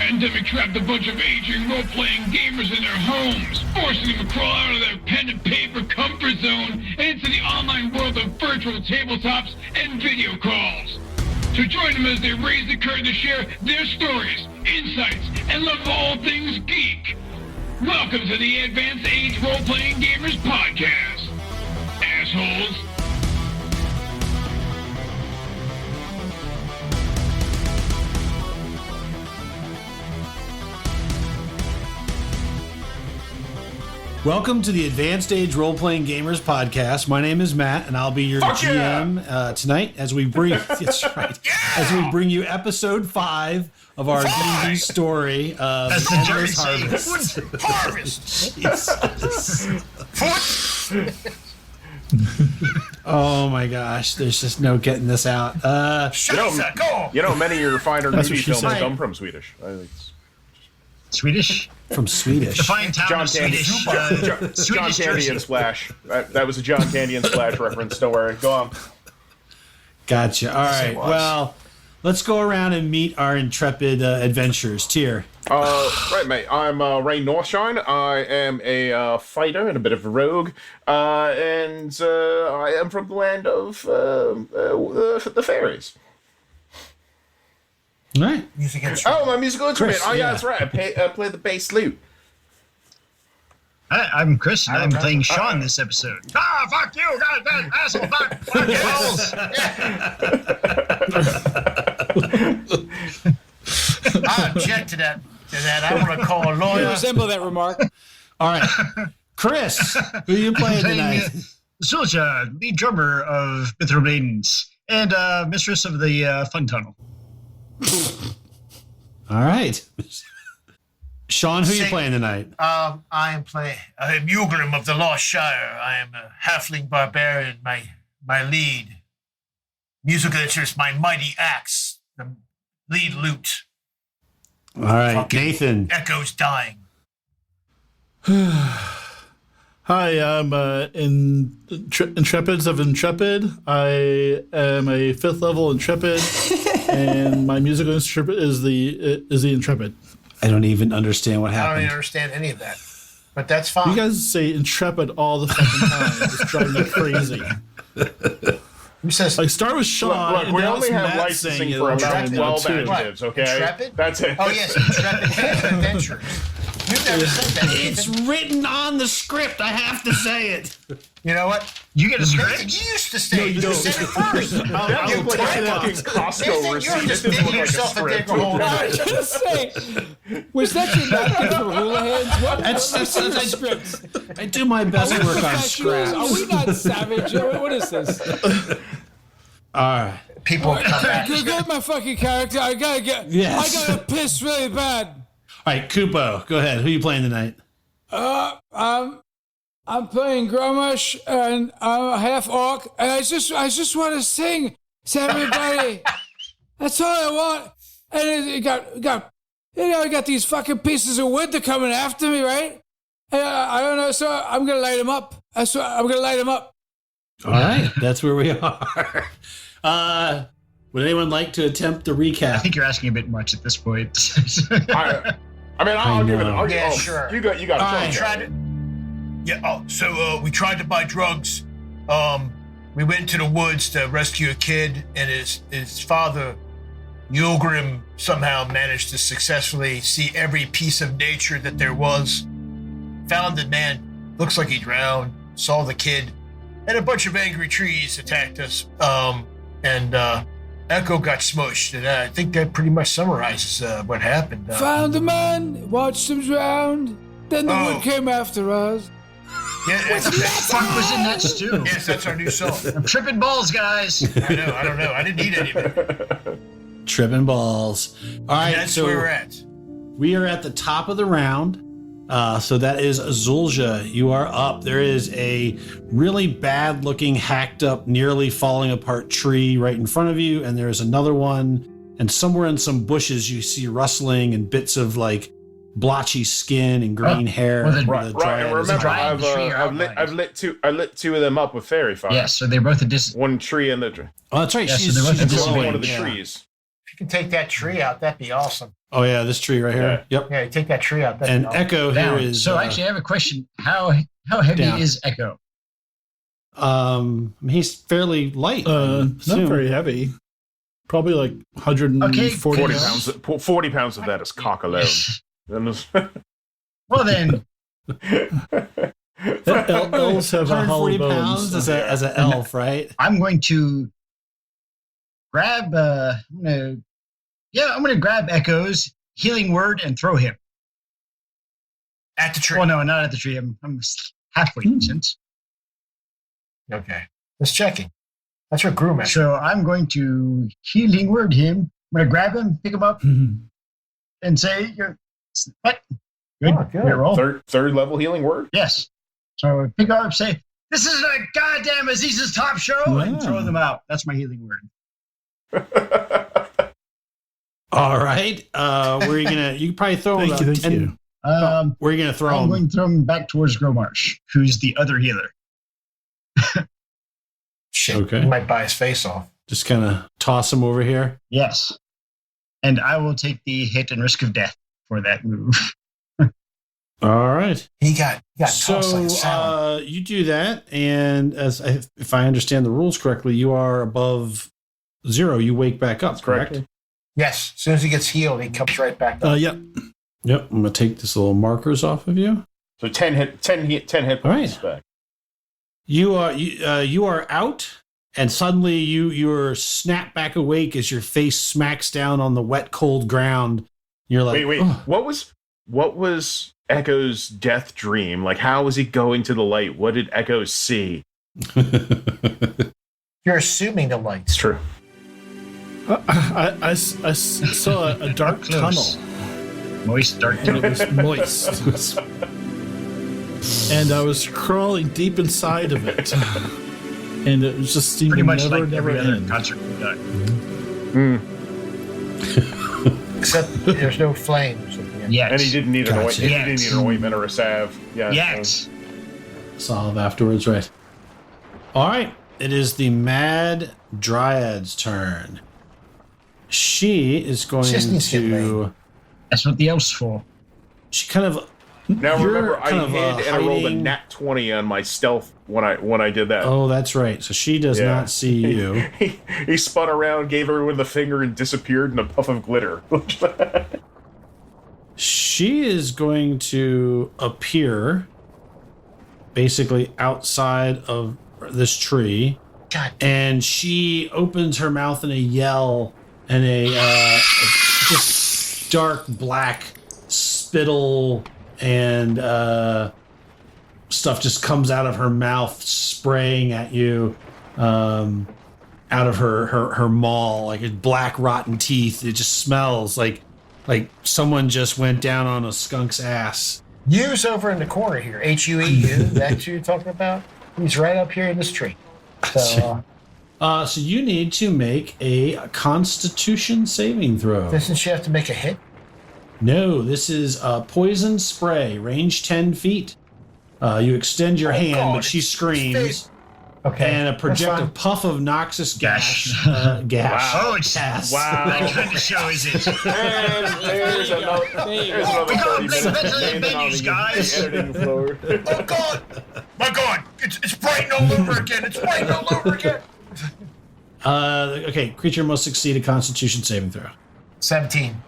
pandemic trapped a bunch of aging role-playing gamers in their homes, forcing them to crawl out of their pen and paper comfort zone and into the online world of virtual tabletops and video calls. So join them as they raise the curtain to share their stories, insights, and love of all things geek. Welcome to the Advanced Age Role-Playing Gamers Podcast, assholes. Welcome to the Advanced Age Role-Playing Gamers Podcast. My name is Matt, and I'll be your GM tonight as we bring that's right, as we bring you episode 5 of our D&D story of Endless Harvest. Oh my gosh, there's just no getting this out. You know, many of your finer movie films come from Swedish. Swedish? From Swedish. Define town John of Candy. Swedish. John Candy and Splash. That was a John Candy and Splash reference. Don't worry. Go on. Gotcha. All right. Well, let's go around and meet our intrepid adventurers. Tier. Right, mate. I'm Ray Northshine. I am a fighter and a bit of a rogue. And I am from the land of the fairies. All right. Music instrument. Oh, my musical instrument. Chris, yeah, yeah. that's right. I play the bass lute. Hi, I'm Chris, and I'm playing Sean this episode. Fuck you, goddamn asshole, fuck you! I object to that. I want to call a lawyer. You resemble that remark. All right. Chris, who are you playing tonight? Zulja, lead drummer of Mithril Maidens, and mistress of the Fun Tunnel. All right. Sean, who are you playing tonight? I am playing Mugrim of the Lost Shire. I am a halfling barbarian. My lead musical instrument is my mighty axe, the lead lute. All right, Nathan. Echoes dying. Hi, I'm Intrepids of Intrepid. I am a 5th level Intrepid, and my musical instrument is the Intrepid. I don't even understand what I don't happened. even understand any of that, but that's fine. You guys say Intrepid all the fucking time. It's driving me crazy. Who says? Like, start with Sean. Look, and we now only it's have Matt licensing saying it for all about the time 12 too. adjectives, okay? Intrepid? That's it. Oh yes, Intrepid Adventurers. You've never said that. It's written on the script. I have to say it. You know what? You get a You script? used to say you said it first. That You looked like a type fucking it. Costco You're receipt. just It didn't digging look like a yourself a script. digger hole. I was gonna say, was that your napkin for hula hands? What's the script? I do my best Are we work on professionals? scraps. Are we not savage? What is this? All right. People come back. You get my fucking character. I Yes. gotta piss really bad. All right, Kupo, go ahead. Who are you playing tonight? I'm playing Gromush, and I'm a half orc, and I just want to sing to everybody. That's all I want. And it got I got these fucking pieces of wood that are coming after me, right? And I don't know, so I'm gonna light them up. I'm gonna light them up. All right, that's where we are. Would anyone like to attempt the recap? I think you're asking a bit much at this point. I'll give it. Yeah, sure. You got All it. right. Tried it. Yeah. So we tried to buy drugs. We went to the woods to rescue a kid, and his father, Mugrim, somehow managed to successfully see every piece of nature that there was. Found the man, looks like he drowned. Saw the kid, and a bunch of angry trees attacked us. And Echo got smushed, and I think that pretty much summarizes what happened. Found the man, watched him drown. Then the wood came after us. Yeah, Fuck was in that stew? yes, that's our new song. I'm tripping balls, guys. I don't know. I didn't eat any of it. Tripping balls. All right, That's so where we're at. we are at the top of the round. So that is Zulja. You are up. There is a really bad looking, hacked up, nearly falling apart tree right in front of you. And there's another one. And somewhere in some bushes, you see rustling and bits of like blotchy skin and green hair. Well, Right. And remember, Dryad tree are I lit two of them up with fairy fire. Yes, so they're both a One tree in the tree. Oh, that's right. Yeah, so she's they're both she's a One glowing. of the Yeah. trees. you can take that tree out, that'd be awesome. Oh yeah, this tree right here. Yep. Yeah, you take that tree out. That'd And be awesome. Echo Down. here is So actually, I have a question. How heavy Down. is Echo? he's fairly light. I Not assume. very heavy. Probably like 140 40 pounds. pounds. 40 pounds of that is cock alone. Well then, Elves have a hollow 140 bones. pounds as an elf, right? I'm going to grab. I'm gonna grab Echo's healing word and throw him. At the tree. Well, no, not at the tree. I'm halfway distance. Okay. Just checking. That's your groom. So I'm going to healing word him. I'm gonna grab him, pick him up, and say, "You're what? Good. Oh, good. Good roll. third level healing word. Yes. So I pick up, say, "This is a goddamn Aziz's top show," and Wow. throw them out. That's my healing word. All right. Where are you gonna? You can probably throw him. Thank you. Where are you gonna throw I'm him? going to throw him back towards Gromarsh, who's the other healer. Shit. Okay. You might buy his face off. Just kind of toss him over here. Yes. And I will take the hit and risk of death for that move. All right. He got So tossed like a salad. you do that, and if I understand the rules correctly, you are above 0. You wake back up. Correct. Yes. As soon as he gets healed, he comes right back up. Yep. Yep. I'm gonna take this little markers off of you. So 10 hit points Right. back. You are out, and suddenly you're snapped back awake as your face smacks down on the wet, cold ground. You're like, Wait. "Oh." What was Echo's death dream? Like, how was he going to the light? What did Echo see? You're assuming the lights. It's true. I saw a dark Close. tunnel, Moist, dark. and it was moist. And I was crawling deep inside of it. And it was just seemed Pretty to much never, like never every other end. concert we've done. Except there's no flames at the end. Yet. And he didn't need an Gotcha. ointment. He didn't need an ointment or a salve. Yeah. Yet. Solve afterwards, right? All right. It is the Mad Dryad's turn. She is going She just needs to get to. That's what the elf's for. She kind of. Now You're remember, I kind of, hid and I rolled a hiding- nat 20 on my stealth when I did that. Oh, that's right. So she does Yeah. not see you. He spun around, gave everyone the finger, and disappeared in a puff of glitter. She is going to appear basically outside of this tree, God. and she opens her mouth in a yell, and a just dark black spittle and stuff just comes out of her mouth, spraying at you out of her maw, like black rotten teeth. It just smells like someone just went down on a skunk's ass. U's over in the corner here. HUEU. That's who you're talking about? He's right up here in this tree. So, So you need to make a Constitution saving throw. doesn't she have to make a hit? No, this is a poison spray, range 10 feet. You extend your hand, God, but she it's screams, Okay. and a that's projected fine. puff of noxious gas. Wow. Oh, it's gas. that kind of show, is it? And there's another, there's another We got 30 Blake minutes Bentley standing on menus, the guys. editing floor. Oh, God. My God. It's brighten all over again. It's brighten all over again. Okay, creature must succeed a Constitution saving throw. 17.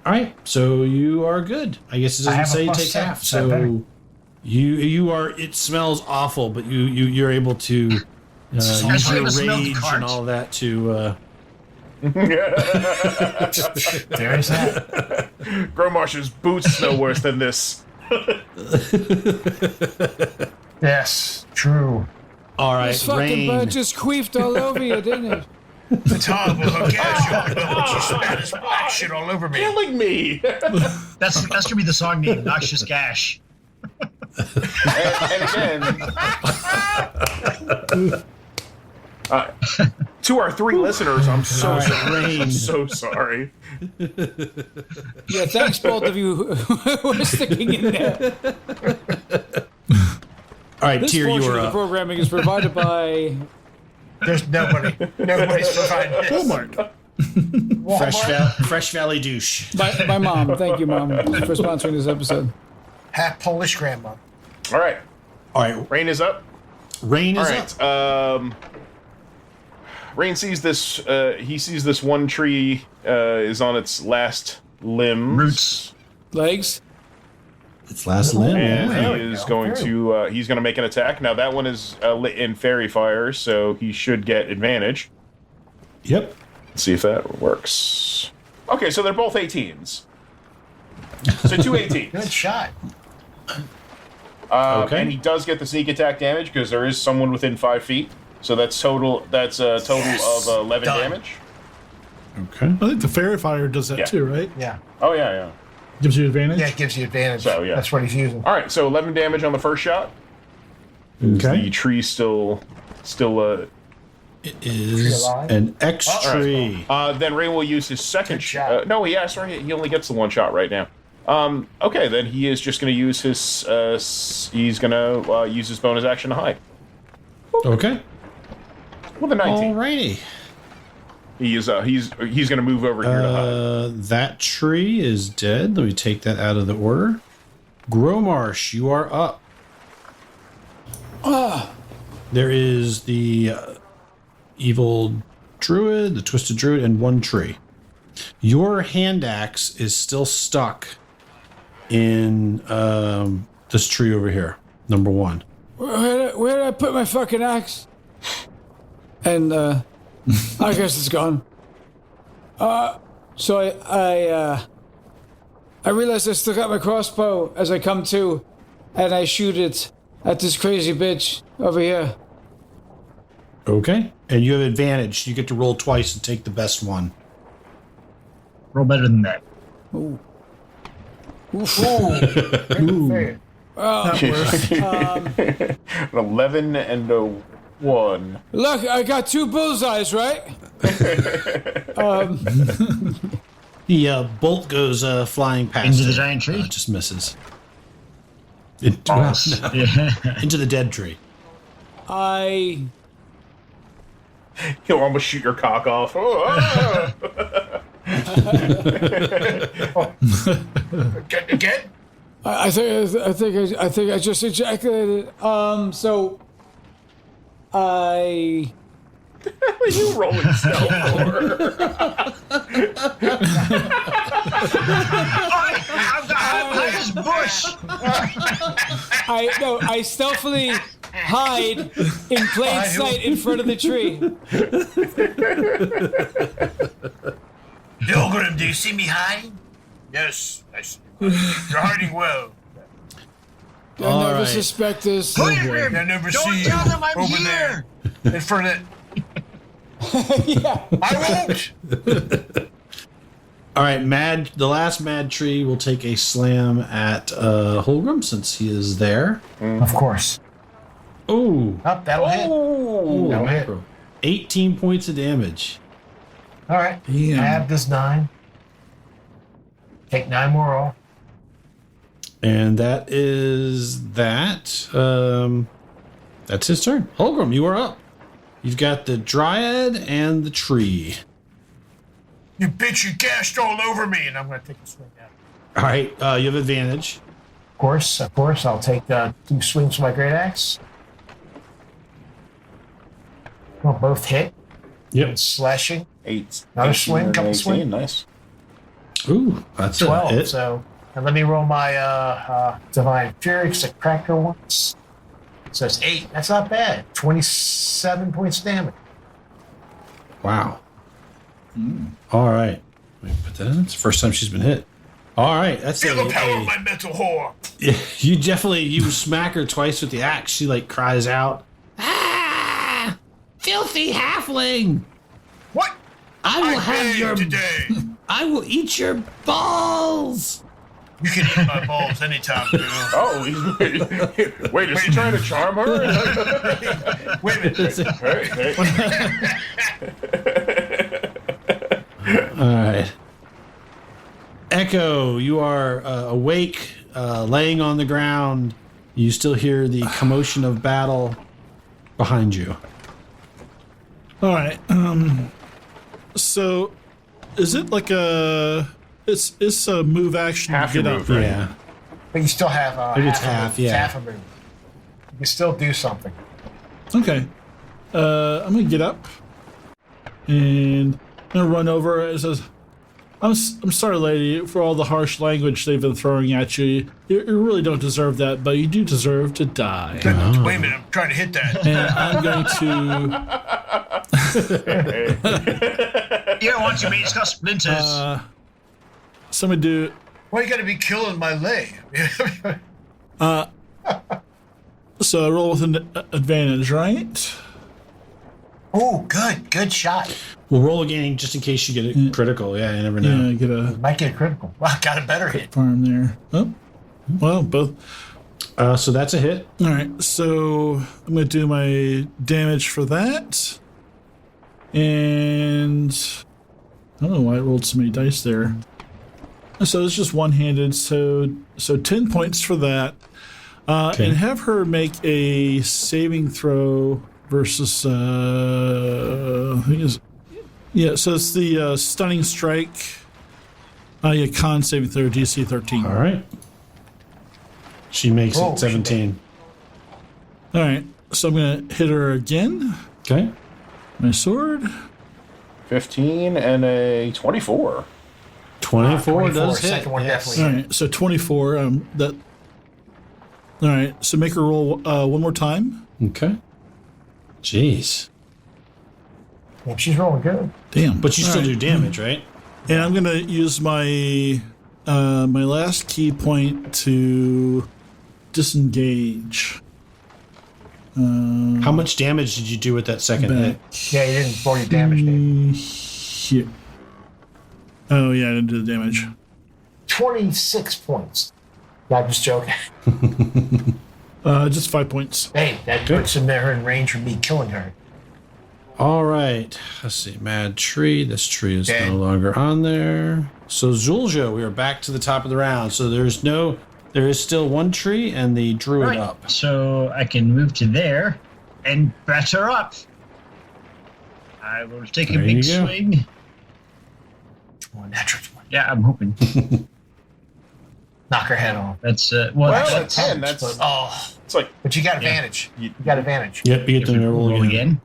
All right, so you are good. I guess it I doesn't have a say you plus take 7, half. so better. So you are. It smells awful, but you're able to use That's why your it smelled rage cart. and all that to. There's that. Gromarsh's boots smell worse than this. Yes. True. All right, This fucking Rain. bird just queefed all over you, didn't it? It's horrible. Her gas, you know, she spat his black shit all over me. Killing me. That's gonna be the song name, Noxious Gash. and again, to our 3 listeners, I'm so sorry. Rain. I'm so sorry. Yeah, thanks both of you who are sticking in there. All right, This Tyr, you portion are of the up. programming is provided by There's nobody. Nobody's providing this. Walmart. Fresh Valley douche. My mom. Thank you, Mom, for sponsoring this episode. Half Polish grandma. All right. All right. Rain is up. Rain All is right. up. Rain sees this. He sees this one tree is on its last limbs. Roots. Legs. Its last limb. And Yeah. he is going to. He's going to make an attack. Now that one is lit in fairy fire, so he should get advantage. Yep. Let's see if that works. Okay, so they're both 18s. So 2 18s. Good shot. Okay. And he does get the sneak attack damage because there is someone within 5 feet. So that's total. That's a total of 11 Done. damage. Okay. I think the fairy fire does that Yeah. too, right? Yeah. Oh yeah. Gives you advantage. Yeah, it gives you advantage. So, yeah. That's what he's using. All right, so 11 damage on the first shot. The Okay. tree still. It is alive? an X tree. Then Ray will use his second Good shot. no, yeah, sorry, he only gets the one shot right now. Okay, then he is just going to use his. He's going to use his bonus action to hide Okay. with a 19. Alrighty. He is. He's going to move over here to hide. That tree is dead. Let me take that out of the order. Gromarsh, you are up. There is the evil druid, the twisted druid, and one tree. Your hand axe is still stuck in this tree over here, number 1. Where did I put my fucking axe? And I guess it's gone. So I realized I still got my crossbow as I come to, and I shoot it at this crazy bitch over here. Okay. And you have advantage. You get to roll twice and take the best one. Roll better than that. Ooh. Fair. An 11 and a 1. Look, I got 2 bullseyes, right? The bolt goes flying past Into the it. giant tree? Just misses. Into Yeah. the dead tree. He'll almost shoot your cock off. Again? I think I just ejaculated. So I What are you rolling stealth for? I'm high as bush. I stealthily hide in plain sight in front of the tree. Pilgrim, do you see me hiding? Yes, I see. You're hiding well. They'll All never right. suspect this. Pilgrim, They'll never don't see you tell them I'm over here. there. In front of Yeah. I won't! All right, the last mad tree will take a slam at Holgrim since he is there. Of course. Oh, Oh, that'll hit. That'll hit. 18 points of damage. All right. Yeah. Add this 9. Take 9 more off. And that is that. That's his turn. Holgrim, you are up. You've got the Dryad and the tree. You bitch, you gashed all over me, and I'm going to take a swing at it. All right, you have advantage. Of course, I'll take 2 swings with my great axe. Well, both hit. Yep. Slashing. 8. Another 18 swing, and couple 18, swing. Nice. Ooh, that's 12. a hit. So, and let me roll my Divine Fury because I cracked her once. So it's 8. That's not bad. 27 points of damage. Wow. All right. Let me put that in. It's the first time she's been hit. All right, that's Feel the power of my mental whore. you smack her twice with the axe. She like cries out, "Ah! Filthy halfling! What? I will I have paid your today. I will eat your balls." You can eat my balls anytime, girl. Oh, wait, is he trying to charm her? Wait a minute. All right. Echo, you are awake, laying on the ground. You still hear the commotion of battle behind you. All right. So is it like a? It's a move action. Half to your get move, up. right? Yeah. But you still have Maybe it's half a half, move. yeah. It's half a move. You can still do something. Okay. I'm gonna get up and I'm gonna run over. It says, I'm sorry, lady, for all the harsh language they've been throwing at you. You really don't deserve that, but you do deserve to die. Wait a minute, I'm trying to hit that. And I'm going to. You don't want your mates got splinters. So I'm gonna do. Why you gotta be killing my leg? So I roll with an advantage, right? Oh, good shot. We'll roll again just in case you get it critical. Yeah, you never know. Yeah, get a Might get a critical. Wow, got a better hit. farm there. Oh, well, both. So that's a hit. All right, so I'm going to do my damage for that. And I don't know why I rolled so many dice there. So it's just one-handed, so 10 points for that. Okay. And have her make a saving throw versus, I think it's, yeah, so it's the stunning strike. Yeah, con saving throw, DC 13. All right. She makes Oh, it 17. All right, so I'm going to hit her again. Okay. My sword. 15 and a 24. 24 does hit. Second one Yes. definitely All hit. right, so 24. That. All right, so make her roll one more time. Okay. Jeez. Yeah, she's rolling good. Damn. But you All still right. do damage, right? And I'm gonna use my my last key point to disengage. How much damage did you do with that second hit? Back Yeah, you didn't roll your damage, Dave. here. Oh yeah, I didn't do the damage. 26 points. Yeah, I'm just joking. Just 5 points. Hey, that puts him there in range of me killing her. All right. Let's see. Mad tree. This tree is Okay. no longer on there. So Zulja, we are back to the top of the round. So there is still one tree and the druid Right. up. So I can move to there and batter up. I will take a There big you go. swing. Natural 20. Yeah, I'm hoping. Knock her head off. That's Well, Actually, at 10, that's Oh, it's like but you got advantage. You got advantage. Yep, you get to roll again. again.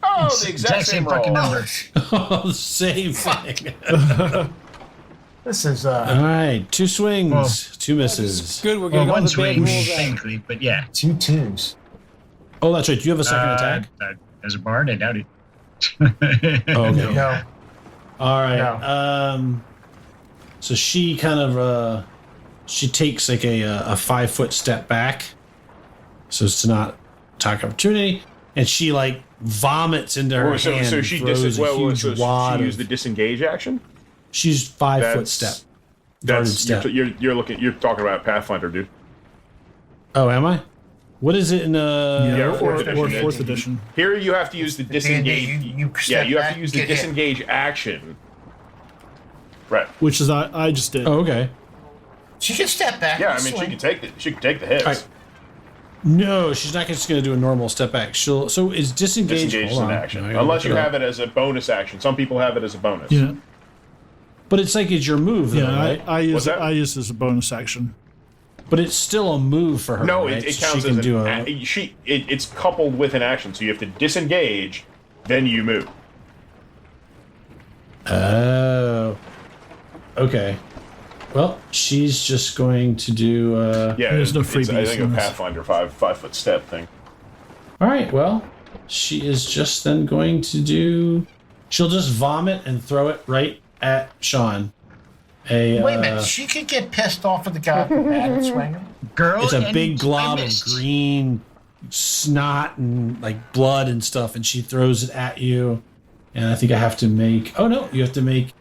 oh, It's the exact same roll. fucking number. Oh, same thing. This is All right. 2 swings, Well, 2 misses. Good, we're Well, getting all one the bad swing, rules out. technically, but yeah. 2 twos. Oh, that's right. Do you have a second attack? As a bard, I doubt it. Oh, okay. No. All right. No. So she kind of she takes like a 5-foot step back, so as to not attack opportunity, and she like vomits into her So, hand. so and she throws a huge so wad she used of- the disengage action. She's 5-foot That's- step. Guarded That's step. you're talking about Pathfinder, dude. Oh, am I? What is it in Yeah, or fourth edition. fourth edition. Here you have to use the disengage. You Yeah, step you have back, to use the get hit. disengage action. Right. Which is I just did. Oh, okay. She can step back. Yeah, I and mean swing. she can take the hits. All right. No, she's not just going to do a normal step back. So is disengage. Disengage is hold an on. action, I gotta unless look you it have up. it as a bonus action. Some people have it as a bonus. Yeah, But it's like it's your move, though, yeah. right? I use What's that? I use it as a bonus action. But it's still a move for her. No, right? it So counts she can as do it's coupled with an action, so you have to disengage, then you move. Oh. Okay. Well, she's just going to do. Yeah, There's no it's, I freebies think a in this. Pathfinder 5-foot step thing. All right. Well, she is just then going to do. She'll just vomit and throw it right at Sean. Wait a minute. She could get pissed off at the guy with the bat and swing him. Girl, It's a and big I glob of missed. green snot and like blood and stuff, and she throws it at you. And I think I have to make. Oh no, you have to make.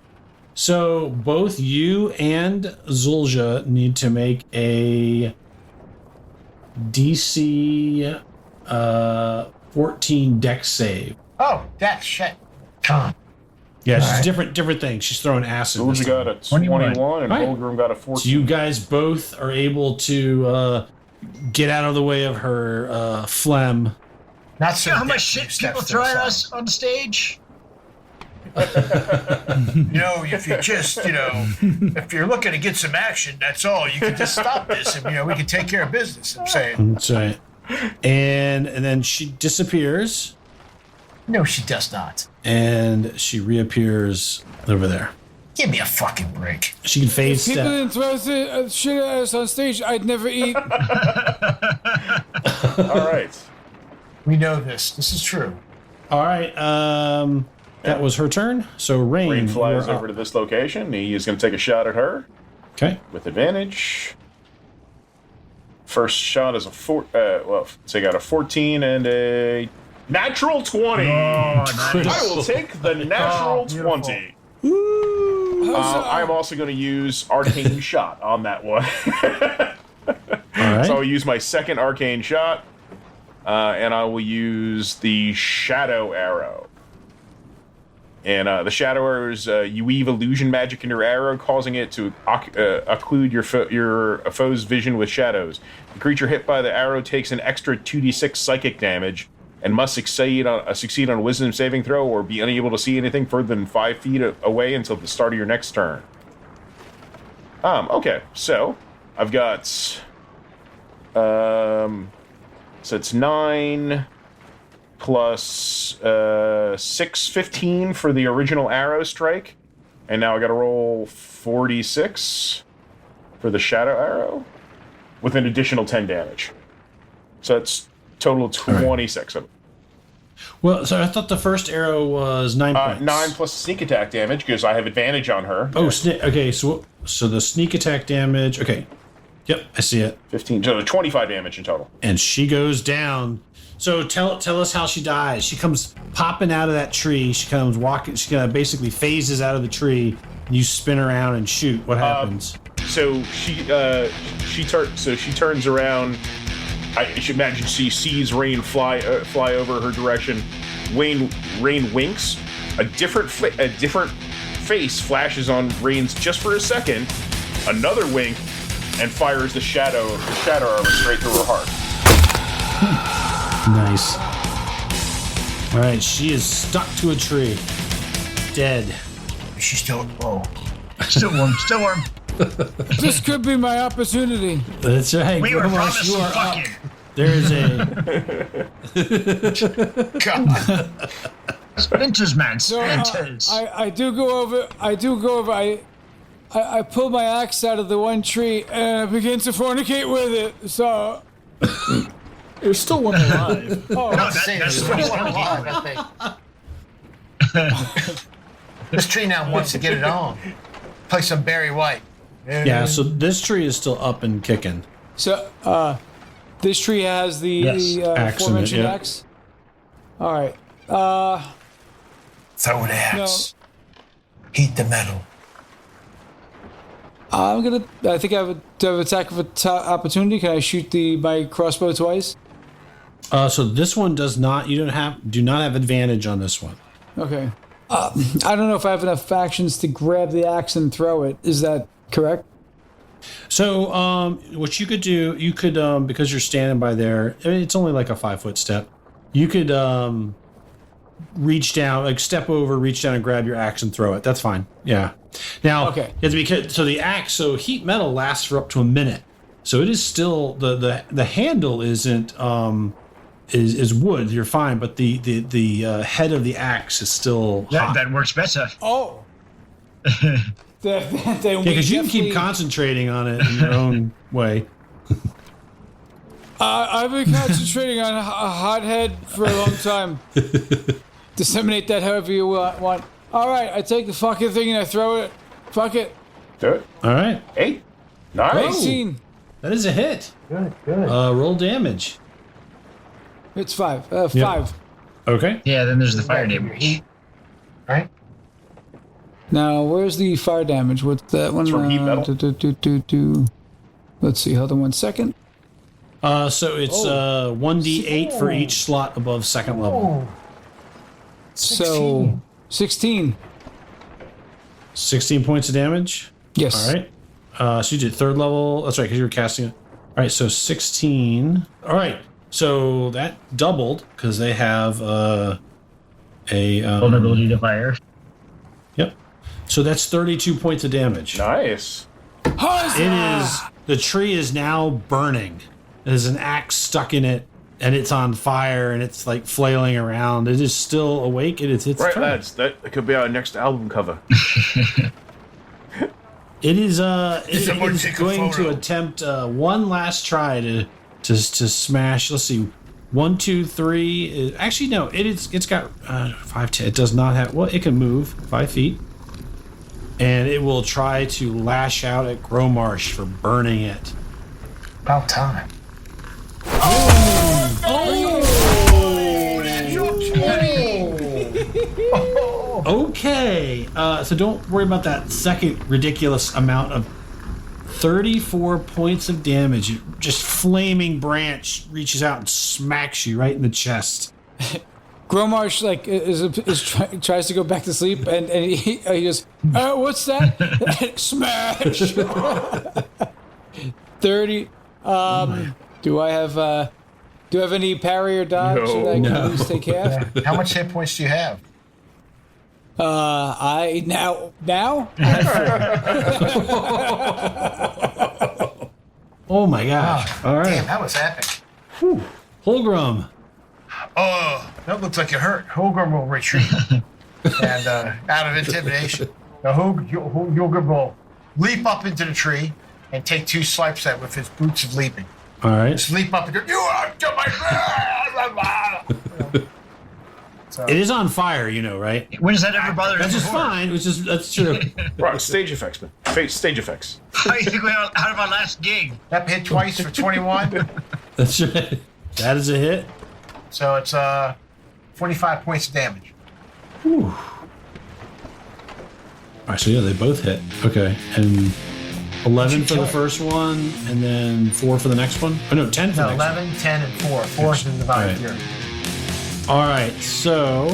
So both you and Zulja need to make a DC 14 Dex save. Oh, that shit. Con. Yeah, it's All just right. different things. She's throwing acid. Georgia got a 21 and Right. Volgrim got a 14. So you guys both are able to get out of the way of her phlegm. Not so. You know how much definitely shit step people to the throw at side. us on stage? If you just, if you're looking to get some action, that's all. You can just stop this, and we can take care of business. I'm saying. That's right. And then she disappears. No, she does not. And she reappears over there. Give me a fucking break. She can phase People step. didn't throw shit at us on stage. I'd never eat. All right. We know this. This is true. All right. That was her turn. So Rain flies you're over up. to this location. He is going to take a shot at her Okay. with advantage. First shot is a so you got a 14 and a natural 20. Oh, nice. I will take the natural 20. I'm also going to use Arcane Shot on that one. All right. So I'll use my second Arcane Shot, and I will use the Shadow Arrow. And the Shadow Arrow is you weave illusion magic into your arrow, causing it to occlude your foe's vision with shadows. The creature hit by the arrow takes an extra 2d6 psychic damage and must succeed on a wisdom saving throw or be unable to see anything further than 5 feet away until the start of your next turn. Okay, so I've got so it's 9 plus 6, 15 for the original arrow strike, and now I got to roll 46 for the shadow arrow with an additional 10 damage. So that's total 26 of them. Well, so I thought the first arrow was 9 points. 9 plus sneak attack damage because I have advantage on her. Oh, okay. So the sneak attack damage. Okay. Yep, I see it. 15, so 25 damage in total. And she goes down. So tell us how she dies. She comes popping out of that tree. She comes walking. She kind of basically phases out of the tree. And you spin around and shoot. What happens? So she turns around. I should imagine she sees Rain fly over her direction. Rain winks. A different face flashes on Rain's just for a second. Another wink, and fires the shadow armor straight through her heart. Nice. All right, she is stuck to a tree, dead. She's still. Oh. Still warm. This could be my opportunity. That's right. We were Grandma, promised you some are up. fucking. There is a. God. Splinters, man. So Splinters. I do go over. I pull my axe out of the one tree and I begin to fornicate with it. So. There's still one alive. Oh, that's This tree now wants to get it on. Play some Barry White. Yeah, so this tree is still up and kicking. so this tree has the Yes. Axe in it, aforementioned yeah. axe. All right. Throw an axe. Heat the metal. I think I have an attack of opportunity. Can I shoot my crossbow twice? So this one does not. You do not have advantage on this one. Okay. I don't know if I have enough actions to grab the axe and throw it. Is that correct? So what you could do, because you're standing by there. I mean, it's only like a 5-foot step. You could reach down, like step over, reach down and grab your axe and throw it. That's fine. Yeah. Now, Okay. it's because the axe. So heat metal lasts for up to a minute. So it is still the handle isn't is wood. You're fine, but the head of the axe is still hot. That works better. Oh. Then Yeah, because you can keep concentrating on it in your own way. I've been concentrating on a hot head for a long time. Disseminate that however you want. All right, I take the fucking thing and I throw it. Fuck it. Do it. All right, 8. Nice. 18. that is a hit. Good. Roll damage. It's 5. 5. Okay. Yeah, then there's the fire Your damage. heat. Right? Now, where's the fire damage? What's that one? It's from heat metal. Let's see. Hold on 1 second. So it's 1d8 for each slot above second level. So 16. 16 points of damage. Yes. All right. So you did third level. That's right, because you were casting it. All right, so 16. All right. So that doubled because they have a Vulnerability to fire. Yep. So that's 32 points of damage. Nice. It is. The tree is now burning. There's an axe stuck in it, and it's on fire, and it's like flailing around. It is still awake. It's Right, turn. lads. That could be our next album cover. It is. Someone It is take a going to photo. attempt one last try to smash. Let's see. 1, 2, 3. Actually, no. It's got 5, 10. It does not have. Well, it can move 5 feet, and it will try to lash out at Growmarsh for burning it. About time. Okay, so don't worry about that second ridiculous amount of 34 points of damage. Just flaming branch reaches out and smacks you right in the chest. Growmarsh tries to go back to sleep, and he goes, "What's that?" Smash. 30. Do I have any parry or dodge No. that I can at least take half? How much hit points do you have? I now. Oh my gosh! All right, Damn, that was epic. Holgrim. Oh, that looks like it hurt. Holgrim will retreat. And out of intimidation, Holgrim will leap up into the tree and take 2 swipes at it with his boots of leaping. All right, Just leap up and go, "You are to my..." So, it is on fire, you know, right? When does that ever bother you? That's just fine. That's true. Right, stage effects, man. Stage effects. How do you think we out of our last gig? that hit twice for 21. That's right. That is a hit. So it's 45 points of damage. All right, so yeah, they both hit. Okay, and 11 for the first one, and then 4 for the next one. Oh no, 10 for No, the next 11, 10, and 4. 4 is the divided Right. here. one. All right, so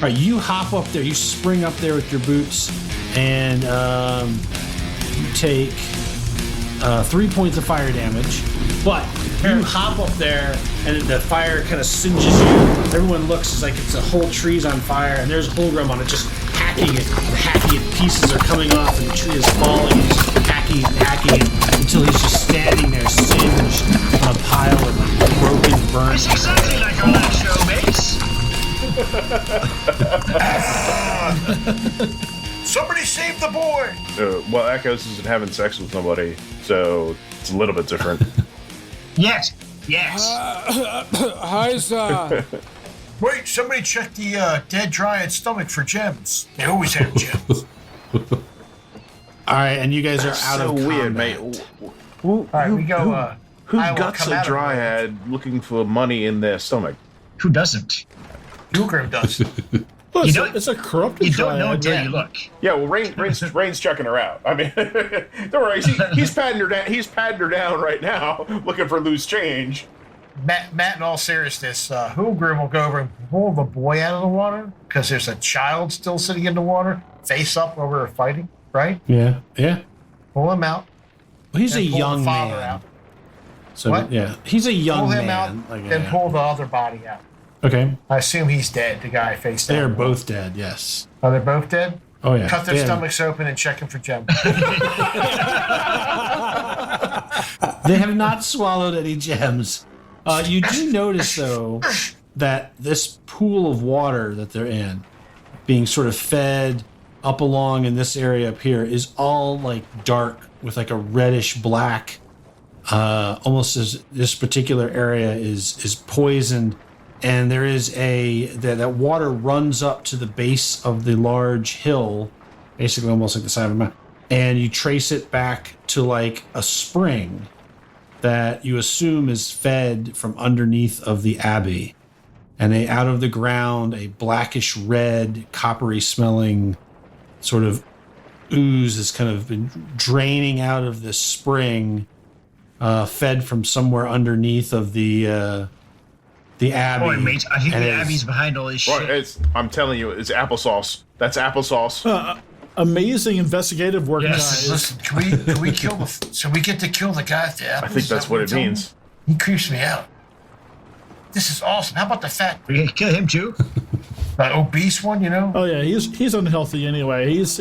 you hop up there, you spring up there with your boots, and you take 3 points of fire damage. But you hop up there, and the fire kind of singes you. Everyone looks it's like it's a whole tree's on fire, and there's Holgrim on it, just hacking it. The hacking pieces are coming off, and the tree is falling. He's just hacking it until he's just standing there, singed on a pile of like broken, burnt. It's exactly like our last show, mates. Somebody save the boy! Well, Echoes isn't having sex with somebody, so it's a little bit different. Yes. Hi, sir. Wait, somebody check the dead Dryad stomach for gems. They always have gems. All right, and you guys are out so of weird, combat. mate. All right, we go. Who I will guts come a out of Dryad looking for money in their stomach? Who doesn't? Holgrim does. Well, You don't- it's a corrupted You don't know Dryad, until man. you look. Yeah, well, Rain's checking her out. I mean, don't worry, he's patting her down. He's patting her down right now, looking for loose change. Matt, in all seriousness, Holgrim will go over and pull the boy out of the water because there's a child still sitting in the water, face up where we were fighting, right? Yeah. Pull him out. Well, he's a and pull young the father man. out. So What? yeah, he's a young Pull him man. out, then pull the other body out. Okay, I assume he's dead, the guy face down. they are both dead. Yes. Are they both dead? Oh yeah. Cut their They have- stomachs open and check them for gems. They have not swallowed any gems. You do notice, though, that this pool of water that they're in, being sort of fed up along in this area up here, is all like dark with like a reddish black. Almost as this particular area is poisoned, and there is that water runs up to the base of the large hill, basically almost like the side of a mountain, and you trace it back to like a spring that you assume is fed from underneath of the Abbey. And out of the ground, a blackish red, coppery smelling sort of ooze has kind of been draining out of this spring, fed from somewhere underneath of the Abbey. Boy, mate, I think And the it's- Abbey's behind all this Right, shit. I'm telling you, it's applesauce. That's applesauce. Amazing investigative work, Yes. guys. Listen, can we kill the? So we get to kill the guy at the apple? I think that's what it means. He creeps me out. This is awesome. How about the fat? We can kill him too. Obese one, you know? Oh yeah, he's unhealthy anyway. He's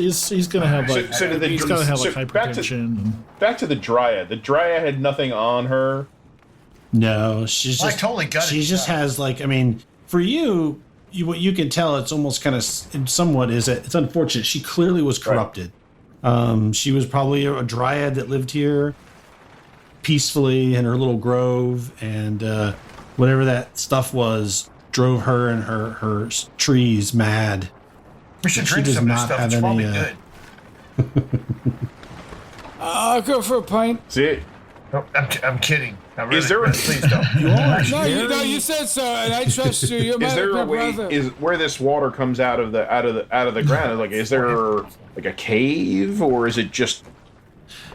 gonna have like he's gonna have like hypertension. Back to the Dryad. The Dryad had nothing on her. No, she's I just totally got it. she just has like, I mean, for you what you can tell, it's almost kind of somewhat is it's unfortunate. She clearly was corrupted. She was probably a Dryad that lived here peacefully in her little grove, and whatever that stuff was drove her and her trees mad. We should She drink does some of this not stuff. have It's probably any, good. I'll go for a pint. See it? No, I'm kidding. Is there a- please don't. No, you said so, and I trust you. You're Is there my a way? brother. Is where this water comes out of the ground? Like, is there like a cave, or is it just?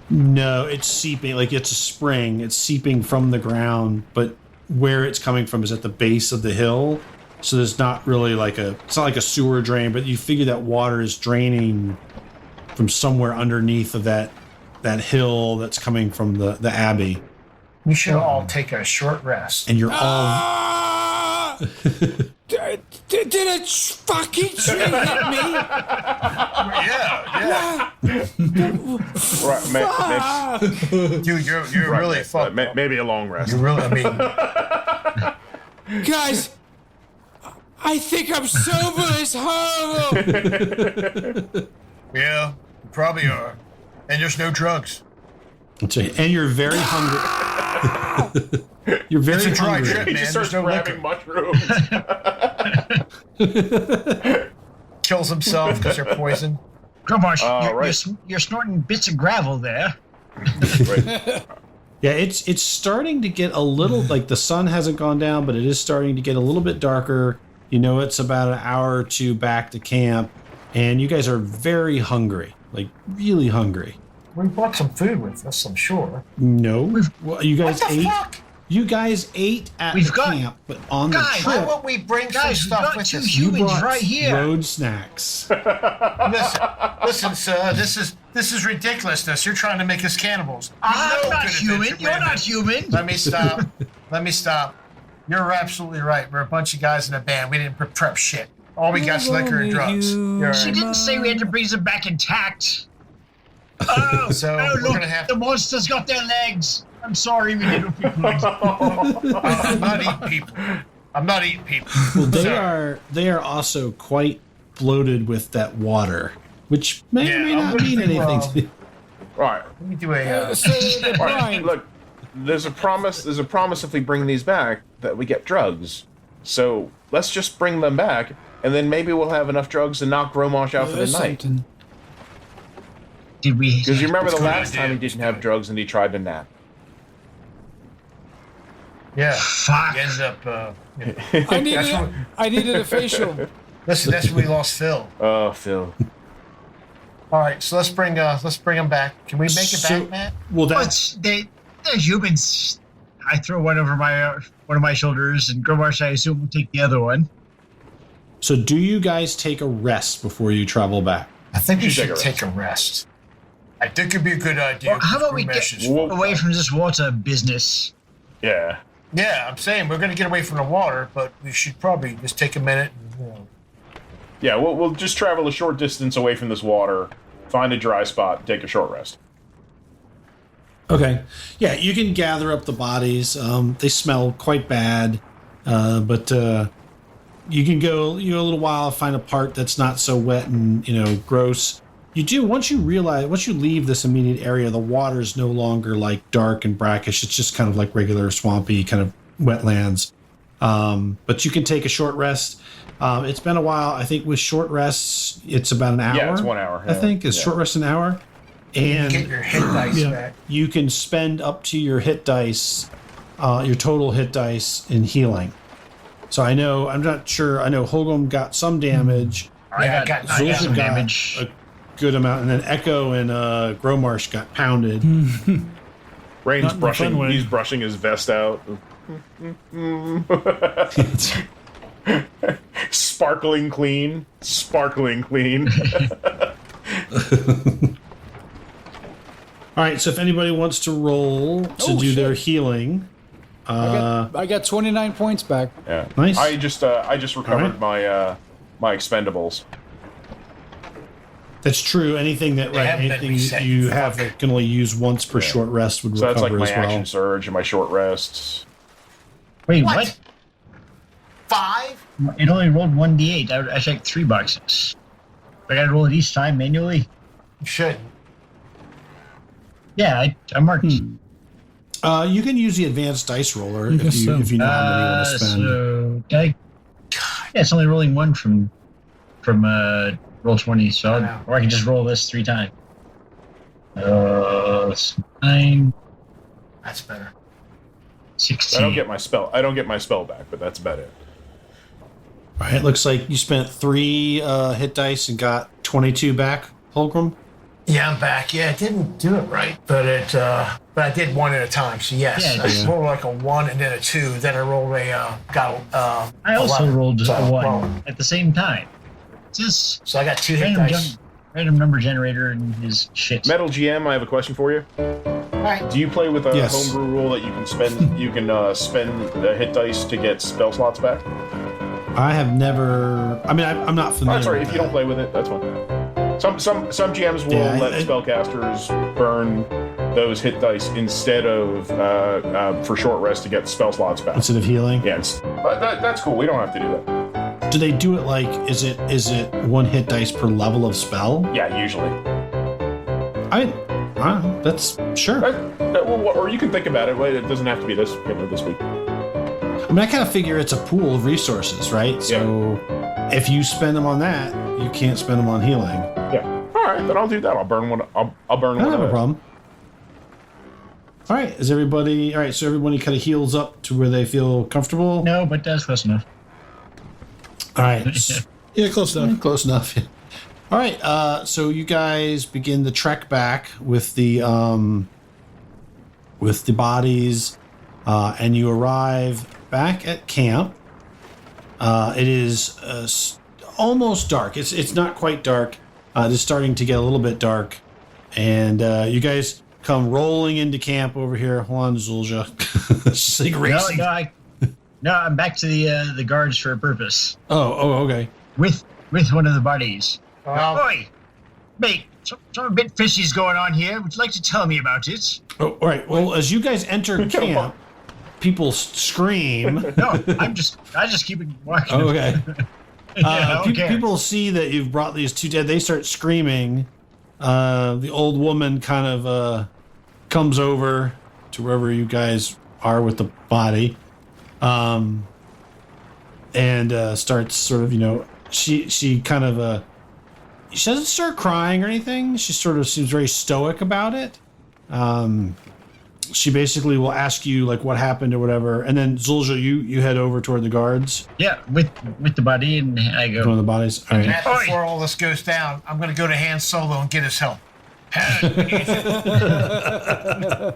No, it's seeping, like it's a spring. It's seeping from the ground, but where it's coming from is at the base of the hill. So there's not really it's not like a sewer drain, but you figure that water is draining from somewhere underneath of that hill that's coming from the Abbey. We should all take a short rest. And you're all Ah! Did a fucking tree hit me? Yeah. Right, Dude, you're really fucked up. maybe a long rest. You really, I mean, Guys, I think I'm sober as horrible. yeah, you probably are. And there's no drugs. and you're very hungry. You're very It's a dry hungry. trip, He man. just starts There's no grabbing liquor. mushrooms. Kills himself because they're poison. Gromarsh, right. you're snorting bits of gravel there. Right. Yeah, it's starting to get a little like the sun hasn't gone down, but it is starting to get a little bit darker. You know, it's about an hour or two back to camp, and you guys are very hungry, like really hungry. We brought some food with us, I'm sure. No, well, you guys What the ate. fuck? You guys ate at We've the got- camp, but on the Guys, Why trip, won't we bring Guys, some we've stuff got with two us? you humans brought right here. road snacks. Listen, sir. This is ridiculousness. You're trying to make us cannibals. I'm No not good human. adventure You're brand. not human. Let me stop. You're absolutely right. We're a bunch of guys in a band. We didn't prep shit. All we got is liquor and drugs. You're She right. didn't say we had to bring them back intact. Oh, So oh we're look, gonna have the monster's got their legs. I'm sorry, we didn't pick legs. I'm not eating people. I'm not eating people. Well, Sorry. they are also quite bloated with that water, which may or may Yeah, I'm not gonna mean think, anything well, to you. All right. Let me do a. So the All right. blind. Look, there's a promise if we bring these back that we get drugs. So let's just bring them back, and then maybe we'll have enough drugs to knock Gromosh out for the There's night. something. Did we? Because you remember It's the a good last idea. time he didn't have drugs and he tried to nap. Yeah. Fuck. He ended up. I That's what- needed a facial. Listen, that's when we lost Phil. Oh, Phil. All right, so let's bring them back. Can we make it So- back, Matt? Well, But that's they're humans. I throw one over one of my shoulders, and Gromarsh, I assume, will take the other one. so. Do you guys take a rest before you travel back? I think we should should take a rest. I think it'd be a good idea. Well, how about we Gromesh get is- Whoa. away from this water business? Yeah. Yeah, I'm saying we're going to get away from the water, but we should probably just take a minute. And, Yeah, we'll just travel a short distance away from this water, find a dry spot, take a short rest. Okay. Yeah, you can gather up the bodies. They smell quite bad, but you can go a little while, find a part that's not so wet and gross. You do once you leave this immediate area, the water is no longer like dark and brackish. It's just kind of like regular swampy kind of wetlands. But you can take a short rest. It's been a while. I think with short rests, it's about an hour. Yeah, it's 1 hour. I think is short rest an hour, and get your hit dice back. you can spend up to your hit dice, your total hit dice in healing. So I'm not sure. I know Holgum got some damage. I got Zulza some got damage. a good amount, and then Echo and Gromarsh got pounded. Rain's Not in a brushing. fun way. He's brushing his vest out. Sparkling clean. Sparkling clean. All right, so if anybody wants to roll to Oh, do shit. their healing, I got 29 points back. Yeah. Nice. I just recovered Alright. my my expendables. That's true. Anything that They haven't been anything reset, you you have that can only use once per short rest would So that's recover like my as well. action surge and my short rests. Wait, What? what? 5? It only rolled 1d8. I checked 3 boxes. I gotta roll it each time manually? You shouldn't. Yeah, I marked. You can use the advanced dice roller if guess so. you know how many you want to spend. So, yeah, it's only rolling 1 from roll 20, so or I can just roll this 3 times. It's 9, That's better. 16. I don't get my spell back, but that's about it. All right, looks like you spent 3 hit dice and got 22 back, Holgram. Yeah, I'm back. Yeah, I didn't do it right, but I did 1 at a time. So yes, Yeah, I rolled like a 1 and then a 2. Then I rolled I also 11. rolled So, a 1 well, at the same time. Just So I got 2 hit dice. random number generator and his shit. Metal GM, I have a question for you. Right. Do you play with a Yes. homebrew rule that you can spend spend the hit dice to get spell slots back? I have never. I mean, I'm not Oh, familiar. that's right. with If you don't that. play with it, that's fine. Some GMs will Yeah, let I- spellcasters burn those hit dice instead of for short rest to get spell slots back. Instead of healing. Yeah, but that's cool. We don't have to do that. Do they do it like? Is it 1 hit dice per level of spell? Yeah, usually. That's sure. Or you can think about it. It doesn't have to be this week. I mean, I kind of figure it's a pool of resources, right? So if you spend them on that, you can't spend them on healing. Yeah. All right, then I'll do that. I'll burn one. I'll burn I one. don't have of a those. problem. All right, is everybody all right? So everybody kind of heals up to where they feel comfortable. No, but that's close enough. All right, Yeah, close enough. close enough. All right, so you guys begin the trek back with the bodies, and you arrive back at camp. It is almost dark. It's not quite dark. It is starting to get a little bit dark, and you guys come rolling into camp over here. Hold on, Zulja. She's like racing. No, I'm back to the guards for a purpose. Oh, okay. With one of the bodies. Well, Oi, mate, something a bit fishy's going on here. Would you like to tell me about it? Oh, all right. Well, as you guys enter camp, people scream. No, I just keep it walking. Oh, okay. Yeah, okay. People see that you've brought these 2 dead. They start screaming. The old woman kind of comes over to wherever you guys are with the body, and starts sort of, she kind of she doesn't start crying or anything. She sort of seems very stoic about it. She basically will ask you like what happened or whatever, and then Zulja, you head over toward the guards, Yeah, with the body, and I one of go. the bodies. All right. Matt, before all this goes down, I'm going to go to Han Solo and get his help. Han, we need you.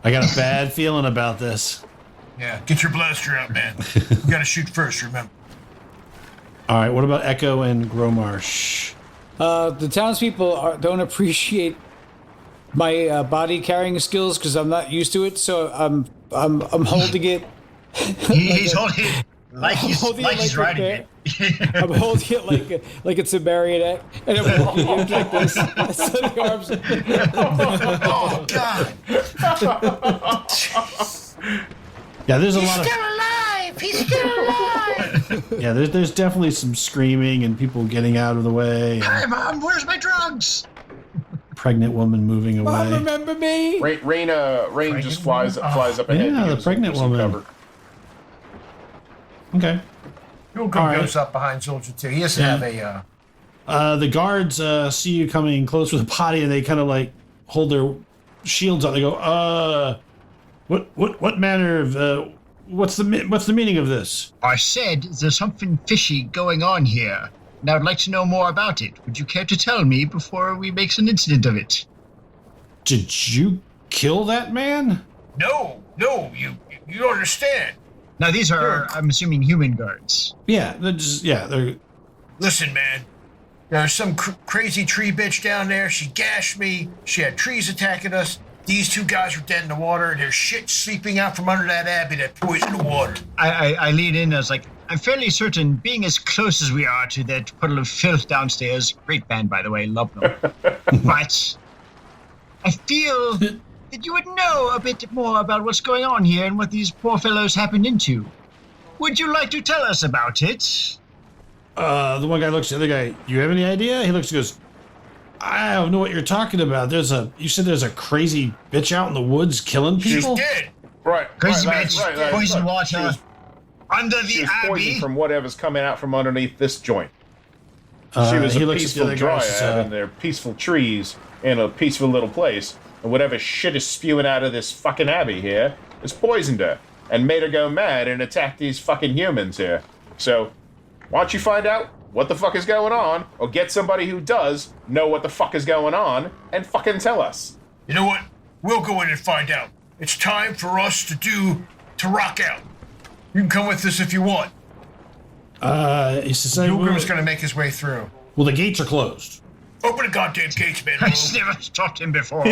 I got a bad feeling about this. Yeah, get your blaster out, man. We got to shoot first, remember. All right, what about Echo and Gromarsh? The townspeople don't appreciate my body carrying skills because I'm not used to it. So I'm holding it. He's holding it like he's riding it. I'm holding it like it's a marionette, and I'm walking in like this. So the arms. Oh, God. Yeah, there's a lot of alive! He's still alive! yeah. There's definitely some screaming and people getting out of the way. And Hey, Mom, where's my drugs? pregnant woman moving Mom, away. remember me? Rain just flies up ahead. Yeah, to the give pregnant some woman. cover. Okay. Pilgrim All right. goes up behind Soldier too. He doesn't have a. The guards see you coming close with a body, and they kind of like hold their shields out. They go, what manner of what's the meaning of this? I said there's something fishy going on here, and I would like to know more about it. Would you care to tell me before we make an incident of it? Did you kill that man? No, you don't understand. Now, these are, I'm assuming, human guards. Yeah, they're Listen, man. There's some crazy tree bitch down there. She gashed me. She had trees attacking us. These 2 guys were dead in the water, and there's shit seeping out from under that Abbey that poisoned the water. I lead in. I was like, I'm fairly certain, being as close as we are to that puddle of filth downstairs, great band, by the way, love them. But I feel that you would know a bit more about what's going on here and what these poor fellows happened into. Would you like to tell us about it? The one guy looks at the other guy. You have any idea? He looks and goes, I don't know what you're talking about. You said there's a crazy bitch out in the woods killing She's people? dead. Right. Crazy right, bitch, right. poison Look, water, under She the was poisoned Abbey. from whatever's coming out from underneath this joint. She was he a looks at the peaceful other guy and dryad, says, and they're peaceful trees in a peaceful little place. And whatever shit is spewing out of this fucking Abbey here has poisoned her and made her go mad and attack these fucking humans here. So, why don't you find out what the fuck is going on, or get somebody who does know what the fuck is going on, and fucking tell us. You know what? We'll go in and find out. It's time for us to rock out. You can come with us if you want. he says, Pilgrim's gonna make his way through. well, the gates are closed. Open the goddamn gates, man. I've never stopped him before. So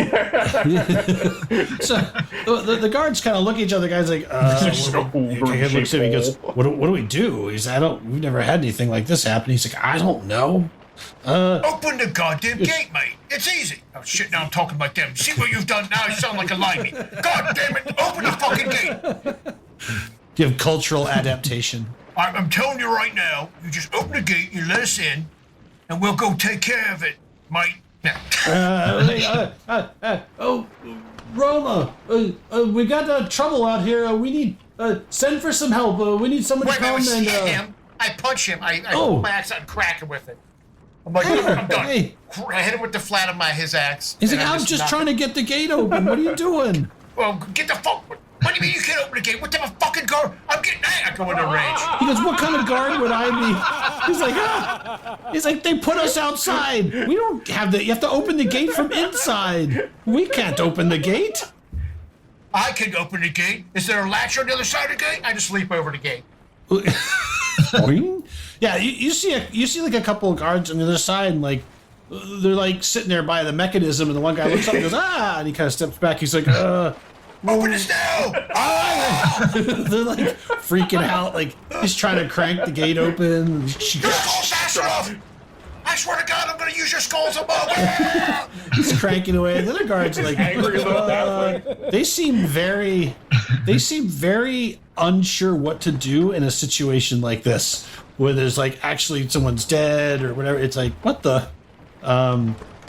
the guards kind of look at each other. The guy's like, Just a whole he looks at him, he goes, shithole. what do we do? He's we've never had anything like this happen. He's like, I don't know. Open the goddamn gate, mate. It's easy. Oh shit, now I'm talking like them. See what you've done now? You sound like a limey. God damn it, open the fucking gate. You have cultural adaptation. I'm telling you right now, you just open the gate, you let us in, and we'll go take care of it, mate. Roma, we got trouble out here. We need send for some help. We need someone to Wait, come wait, and. hit him. I punch him. I Oh. hold my axe out and crack him with it. I'm like, I'm done. Hey. I hit him with the flat of his axe. He's and like, I I'm just knock trying to him. get the gate open. What are you doing? Well, get the fuck. What do you mean you can't open the gate? What type of fucking guard? I'm getting that. I go into rage. He goes, what kind of guard would I be? He's like, they put us outside. We don't have you have to open the gate from inside. We can't open the gate. I can open the gate. Is there a latch on the other side of the gate? I just leap over the gate. Boing. Yeah, you see like a couple of guards on the other side, and like they're like sitting there by the mechanism, and the one guy looks up and goes, and he kind of steps back. He's like, Open this now! they're like freaking out, like he's trying to crank the gate open. Your skull's off! I swear to God, I'm gonna use your skulls above. He's cranking away. The other guards are like, Angry little halfling. they seem very unsure what to do in a situation like this, where there's like actually someone's dead or whatever. It's like, what the?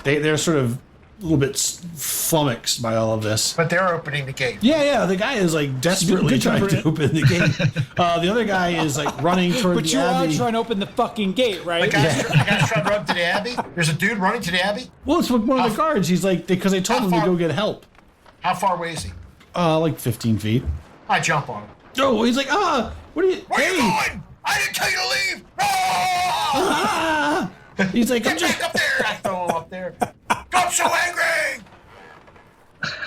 They're sort of a little bit flummoxed by all of this. But they're opening the gate. Yeah, the guy is like desperately Good job, trying to Brent. open the gate. The other guy is like running toward But the you are Abbey. trying to open the fucking gate, right? The guy's trying to run to the Abbey? There's a dude running to the Abbey? Well, it's with one of the guards. He's like, because they told How him to far- go get help. How far away is he? Like 15 feet. I jump on him. Oh, he's like, what are you? Where are you going? I didn't tell you to leave! No! Ah! He's like, I'm Get just. back up there! I throw him up there. I'm so angry!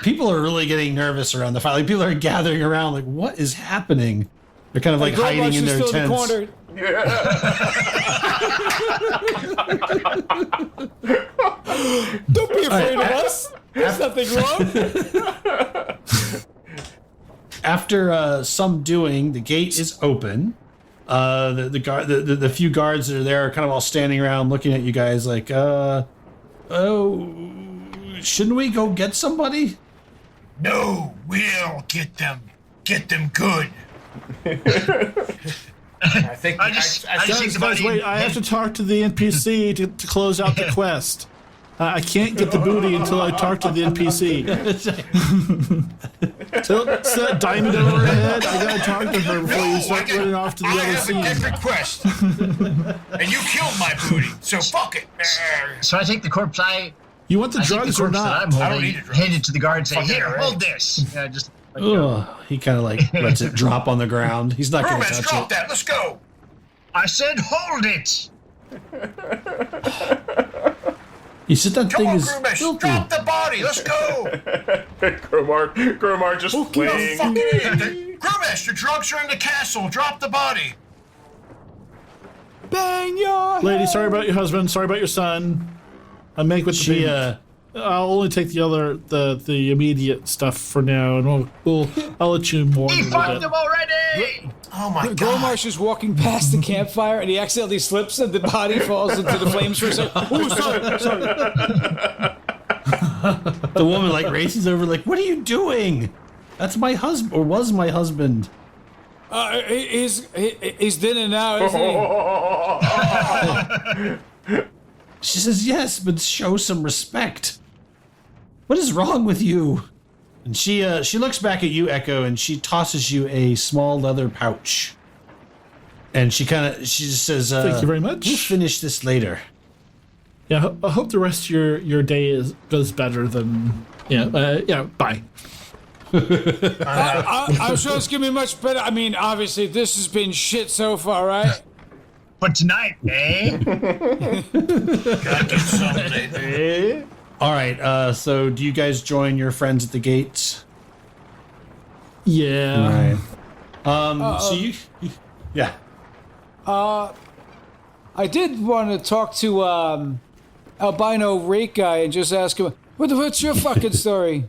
People are really getting nervous around the fire. Like people are gathering around. Like, what is happening? They're kind of like Girl hiding Rush in is their still in tents. the corner. Don't be afraid of us. There's nothing wrong. After some doing, the gate is open. The few guards that are there are kind of all standing around looking at you guys like, shouldn't we go get somebody? No, we'll get them. Get them good. I think I just think the Guys, money. wait, I have to talk to the NPC to close out the quest. I can't get the booty until I talk to the NPC. So that diamond over her head, I gotta talk to her before you start running off to the I other have a scene. different quest. And you killed my booty, so fuck it. So I take the corpse. You want the I take the drugs or corpse that not? I'm I don't holding, need it, drugs. hand it to the guard, and say, Fucking "Here, alright. hold this." Yeah, just. Like, Ugh. He kind of like lets it drop on the ground. He's not going to Brewmaster, touch drop it. that. Let's go. I said, "Hold it." He said that Come thing on, is Brewmaster. filthy. Drop the body. Let's go. Gromar just You fleeing. fucking idiot. Brewmaster, drugs are in the castle. Drop the body. Bang your Lady, sorry about your husband. Sorry about your son. I make with the She payment. I'll only take the immediate stuff for now, and I'll let you mourn He a little fucked bit. them already! Oh my god. Gormarsh is walking past the campfire and he accidentally slips and the body falls into the flames for a second. Oh, sorry. The woman like races over, like, "What are you doing? That's my husband, or was my husband." He's dinner now, isn't he? She says, "Yes, but show some respect. What is wrong with you?" And she looks back at you, Echo, and she tosses you a small leather pouch. And she just says, Thank you very much. "We'll finish this later." Yeah, I hope the rest of your day goes better than bye. I'm sure it's gonna be much better. I mean, obviously, this has been shit so far, right? But tonight, eh? Gotta get something. All right. So do you guys join your friends at the gates? Yeah. All right. So you, yeah. I did want to talk to albino rake guy and just ask him, what's your fucking story?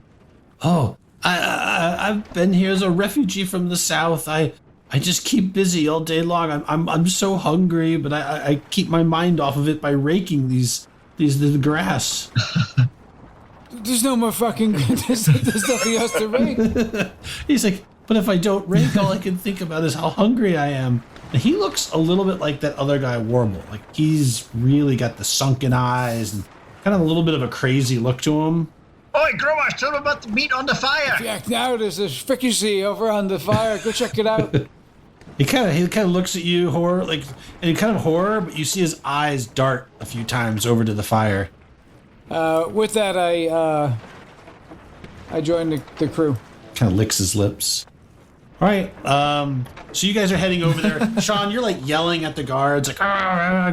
Oh, I've been here as a refugee from the south. I just keep busy all day long. I'm so hungry, but I keep my mind off of it by raking the grass. There's no more fucking. There's nothing else to rake. He's like, but if I don't rake, all I can think about is how hungry I am. And he looks a little bit like that other guy, Warble. Like he's really got the sunken eyes and kind of a little bit of a crazy look to him. Oi, Gromash, tell him about the meat on the fire. Yeah, now there's a fricassee over on the fire. Go check it out. He kind of looks at you, horror, like, and kind of horror, but you see his eyes dart a few times over to the fire. With that, I joined the crew. Kind of licks his lips. All right, so you guys are heading over there. Sean, you're like yelling at the guards, like,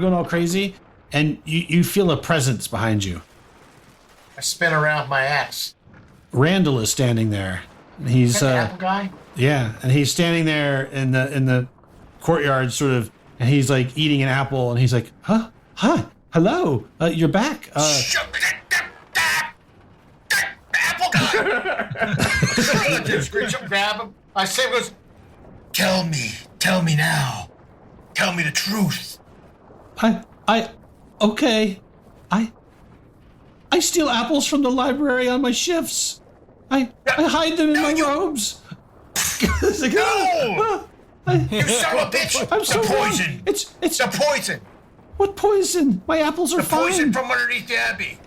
going all crazy, and you feel a presence behind you. I spin around my axe. Randall is standing there. He's The apple guy? yeah, and he's standing there in the courtyard, sort of, and he's like eating an apple, and he's like, "Huh, hello, you're back." Apple guy! Just reach up, grab him. I say, goes, tell me now. Tell me the truth. Okay, I steal apples from the library on my shifts. I hide them in my robes. It's like, No! You son of a bitch! I'm The so wrong. poison! It's The poison! what poison? My apples are The fine. poison from underneath the Abbey!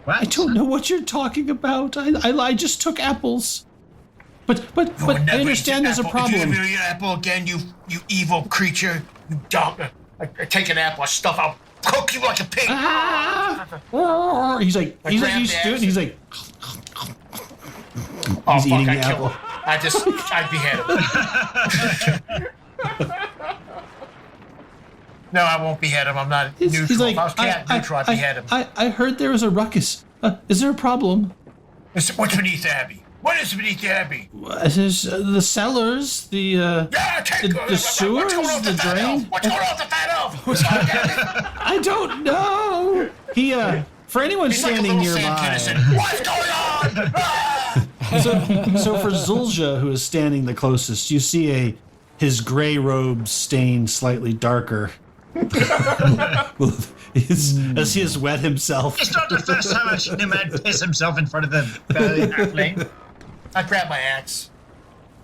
What? I don't know what you're talking about. I just took apples. But You would I never understand eat there's a apple. problem. If you ever eat an apple again, you evil creature, you dog. I take an apple, I stuff, I'll cook you like a pig. He's like grab used the to it. axe. He's like Oh, he's fuck, eating I the kill apple. him. I behead him. No, I won't behead him. I'm not neutral. He's like, if I was cat neutral, I'd behead him. I heard there was a ruckus. Is there a problem? What's beneath the Abbey? What is beneath the Abbey? There's the cellars, the sewers, What's going on with the the fat elf? drain. What's going on with the fat elf? What's going on with the Abbey? I don't know. He for anyone He's like a standing little Sam nearby. Kinison. What's going on? Ah! So for Zulja, who is standing the closest, you see his gray robes stained slightly darker. As he has wet himself. It's not the first time I've seen a man piss himself in front of the airplane. I grab my axe.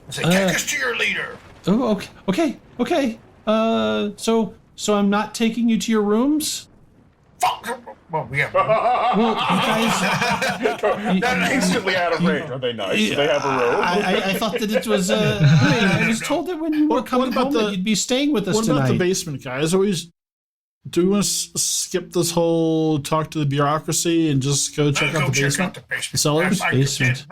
I say, take us to your leader. Oh, okay. So I'm not taking you to your rooms? Fuck. Well, yeah. Well, you guys. They're instantly out of range. Are they nice? Do they have a robe? I thought that it was. I was told that when you were What coming about home, the- that you'd be staying with us What tonight. about the basement, guys? Do we want to skip this whole talk to the bureaucracy and just go check out the basement? Cellars? Basement.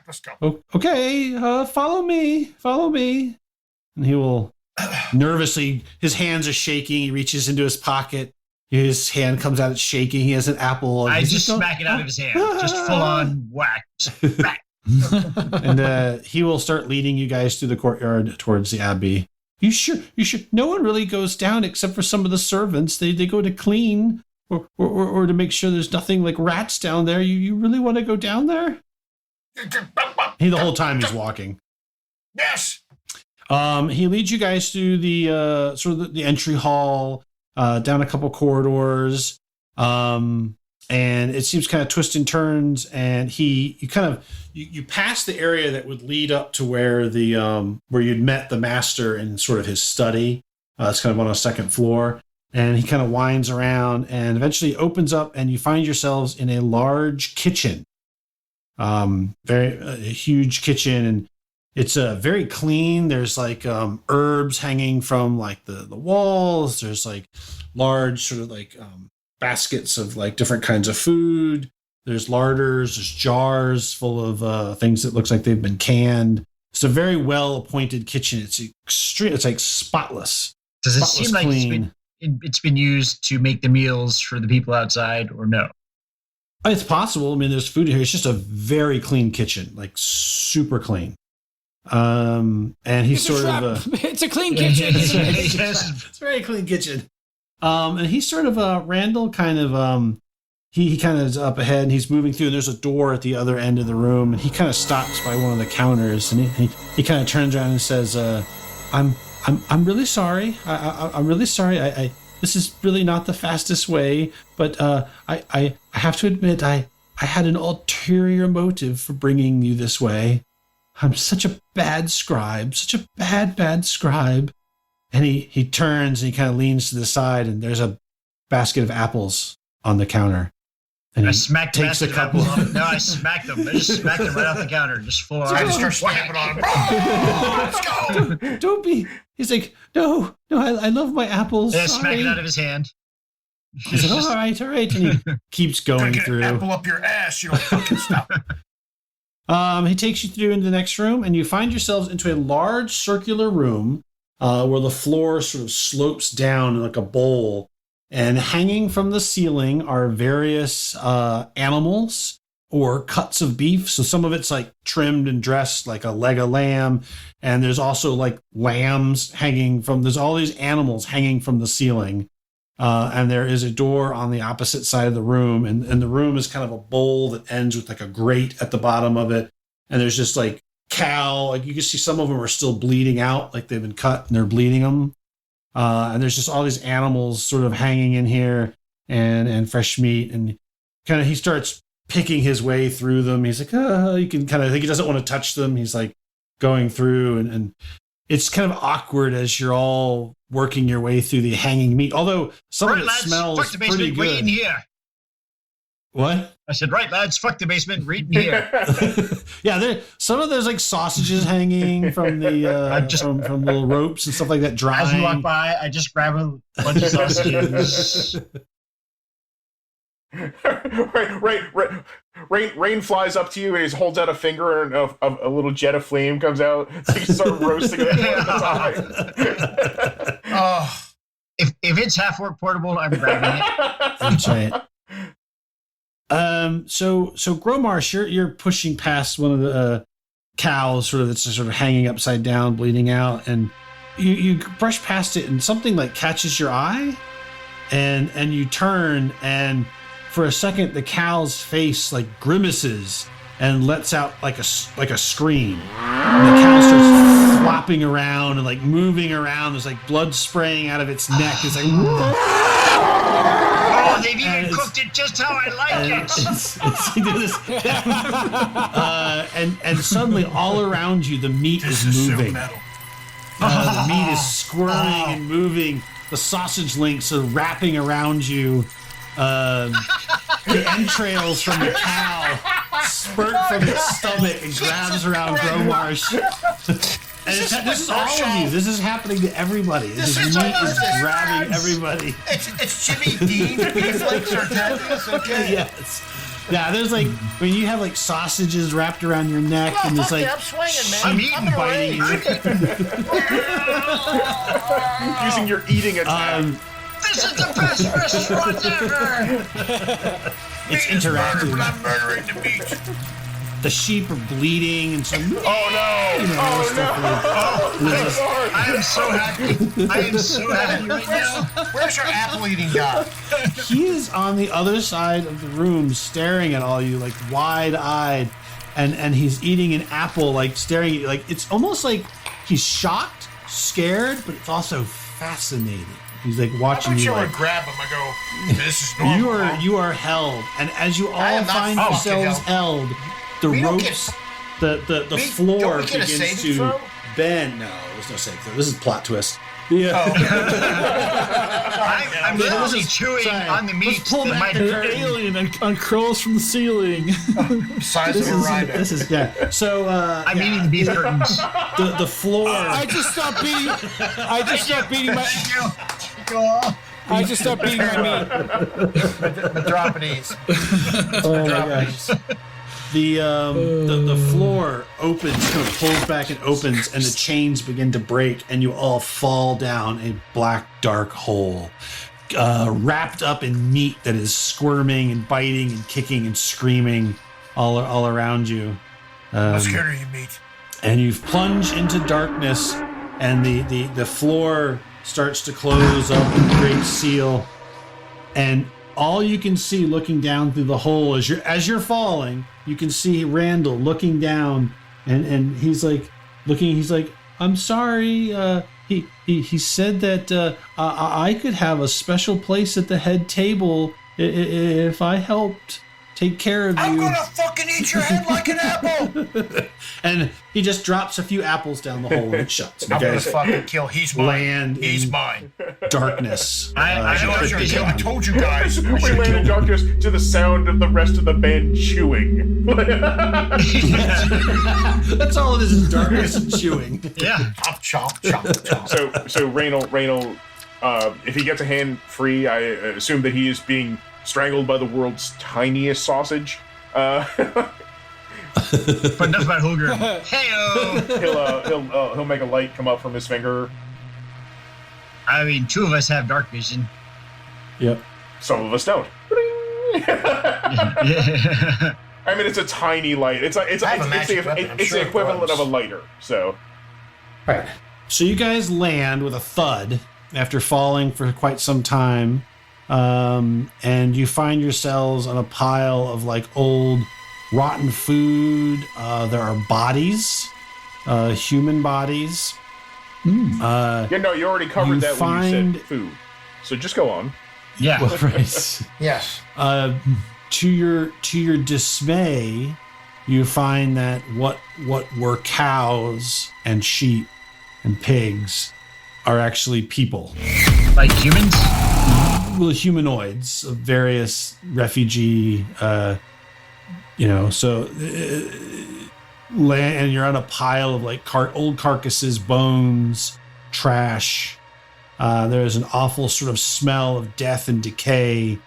Let's go. Okay, follow me. And he will nervously. His hands are shaking. He reaches into his pocket. His hand comes out, it's shaking. He has an apple. I He's just like, smack it out of his hand. Just full on whack. And he will start leading you guys through the courtyard towards the Abbey. You sure? No one really goes down except for some of the servants. They go to clean. or to make sure there's nothing like rats down there? You really want to go down there? The whole time he's walking. Yes. He leads you guys through the sort of the entry hall, down a couple corridors, and it seems kind of twists and turns. And you pass the area that would lead up to where where you'd met the master in sort of his study. It's kind of on a second floor, and he kind of winds around and eventually opens up, and you find yourselves in a large kitchen, a huge kitchen, and it's very clean. There's like herbs hanging from like the walls. There's like large sort of like baskets of like different kinds of food. There's larders. There's jars full of things that looks like they've been canned. It's a very well appointed kitchen. It's extreme. It's like spotless. Does it Spotless seem like clean. it's been used to make the meals for the people outside, or no? It's possible. I mean, there's food here. It's just a very clean kitchen, like super clean. And he's sort of it's a clean kitchen. it's a very clean kitchen. And he's sort of Randall kind of he kind of is up ahead, and he's moving through, and there's a door at the other end of the room, and he kind of stops by one of the counters, and he kind of turns around and says, I'm really sorry. I'm really sorry. I this is really not the fastest way, but I have to admit I had an ulterior motive for bringing you this way. I'm such a bad scribe, such a bad scribe. And he turns and he kind of leans to the side, and there's a basket of apples on the counter. And I he smacked the takes a basket of couple. apples off. No, I smacked them. I just smacked them right off the counter, just full on. I just start slapping on him. Oh, let's go. Don't be. He's like, no, I love my apples. And I smack Sorry. it out of his hand. He's like, all right. And he keeps Gonna going get through. an apple up your ass. You don't fucking stop. He takes you through into the next room, and you find yourselves into a large circular room where the floor sort of slopes down like a bowl. And hanging from the ceiling are various animals or cuts of beef. So some of it's like trimmed and dressed like a leg of lamb. And there's also like lambs there's all these animals hanging from the ceiling. And there is a door on the opposite side of the room. And the room is kind of a bowl that ends with like a grate at the bottom of it. And there's just like cow, like you can see some of them are still bleeding out, like they've been cut and they're bleeding them. And there's just all these animals sort of hanging in here and fresh meat. And kind of he starts picking his way through them. He's like, you can kind of think he doesn't want to touch them. He's like going through and it's kind of awkward as you're all working your way through the hanging meat. Although some of it lads, smells fuck the pretty basement, right in good. here. What? I said, right, lads, fuck the basement, right in here. Yeah, some of there's like sausages hanging from the from little ropes and stuff like that drying. As we walk by, I just grab a bunch of sausages. Rain flies up to you and he holds out a finger, and a little jet of flame comes out. So you start roasting it at the time. Oh, If it's half orc portable, I'm grabbing it. That's right. So Gromarsh, you're pushing past one of the cows, that's sort of hanging upside down, bleeding out, and you brush past it, and something like catches your eye, and you turn, and for a second the cow's face like grimaces and lets out like a scream. And the cow starts flopping around and like moving around. There's like blood spraying out of its neck. It's like. Oh, they've even cooked it just how I like it. And suddenly all around you the meat this is is moving. so metal. The meat is squirming and moving. The sausage links are wrapping around you. The entrails from the cow spurt from its stomach and grabs around Gromarsh. And this is all of you. This is happening to everybody. This meat is grabbing everybody. It's Jimmy Dean's beef flakes or tacos, okay? Yes. Yeah, there's like when you have like sausages wrapped around your neck, and there's like I'm swinging, man. sheep biting you. Using your eating attack. This is the best restaurant ever! It's Meat is murder, interactive. but I'm murdering the meat. The sheep are bleeding and some. Oh no! I am so happy. I am so happy right now. Where's your apple eating guy? He is on the other side of the room, staring at all you, like wide-eyed, and he's eating an apple, like staring at you, like it's almost like he's shocked, scared, but it's also fascinating. He's like watching you. I Like, grab him. I go, this is normal. you are held, and as you all am not find fucking yourselves held, the We don't ropes, get- the don't floor we get a begins saving to throw? bend. No, there's no saving throw. This is plot twist. Yeah. I'm literally chewing sorry. on the meat. Let's pull that back might the hurt. An alien uncurls from the ceiling. Size of a rhino. This is yeah. So I'm eating the beef curtains. the floor. I just stopped beating. I just stopped beating my. Go on. I just stopped beating my meat. Metropolis. Oh my gosh. The floor opens, kind of pulls back and opens, and the chains begin to break, and you all fall down a black, dark hole, wrapped up in meat that is squirming and biting and kicking and screaming all around you. I'm scared of you, meat. And you've plunged into darkness, and the floor starts to close up with a great seal, and all you can see looking down through the hole as you're falling, you can see Randall looking down, and he's like looking. He's like, "I'm sorry." He said that I could have a special place at the head table if I helped take care of I'm you. gonna fucking eat your head like an apple. And he just drops a few apples down the hole and it shuts. You I'm gonna guys fucking kill. He's mine. land He's in mine. darkness. I know what you're doing. I told you guys. We land in darkness to the sound of the rest of the band chewing. That's all it is darkness and chewing. Yeah. Chomp, chomp, chomp, chomp. So Raynal, if he gets a hand free, I assume that he is being strangled by the world's tiniest sausage. But enough about Holger. Heyo. He'll make a light come up from his finger. I mean, two of us have dark vision. Yep. Some of us don't. Yeah. I mean, it's a tiny light. It's I have a magic weapon, I'm the sure it equivalent glows. of a lighter. So Right. So you guys land with a thud after falling for quite some time, and you find yourselves on a pile of like old, rotten food. There are bodies, human bodies. yeah, no, you already covered You that when you find- said food. So just go on. Yeah. Well, right. Yes. To your dismay, you find that what were cows and sheep and pigs are actually people. Like humans? Well, humanoids of various refugee, and you're on a pile of like old carcasses, bones, trash. There's an awful sort of smell of death and decay.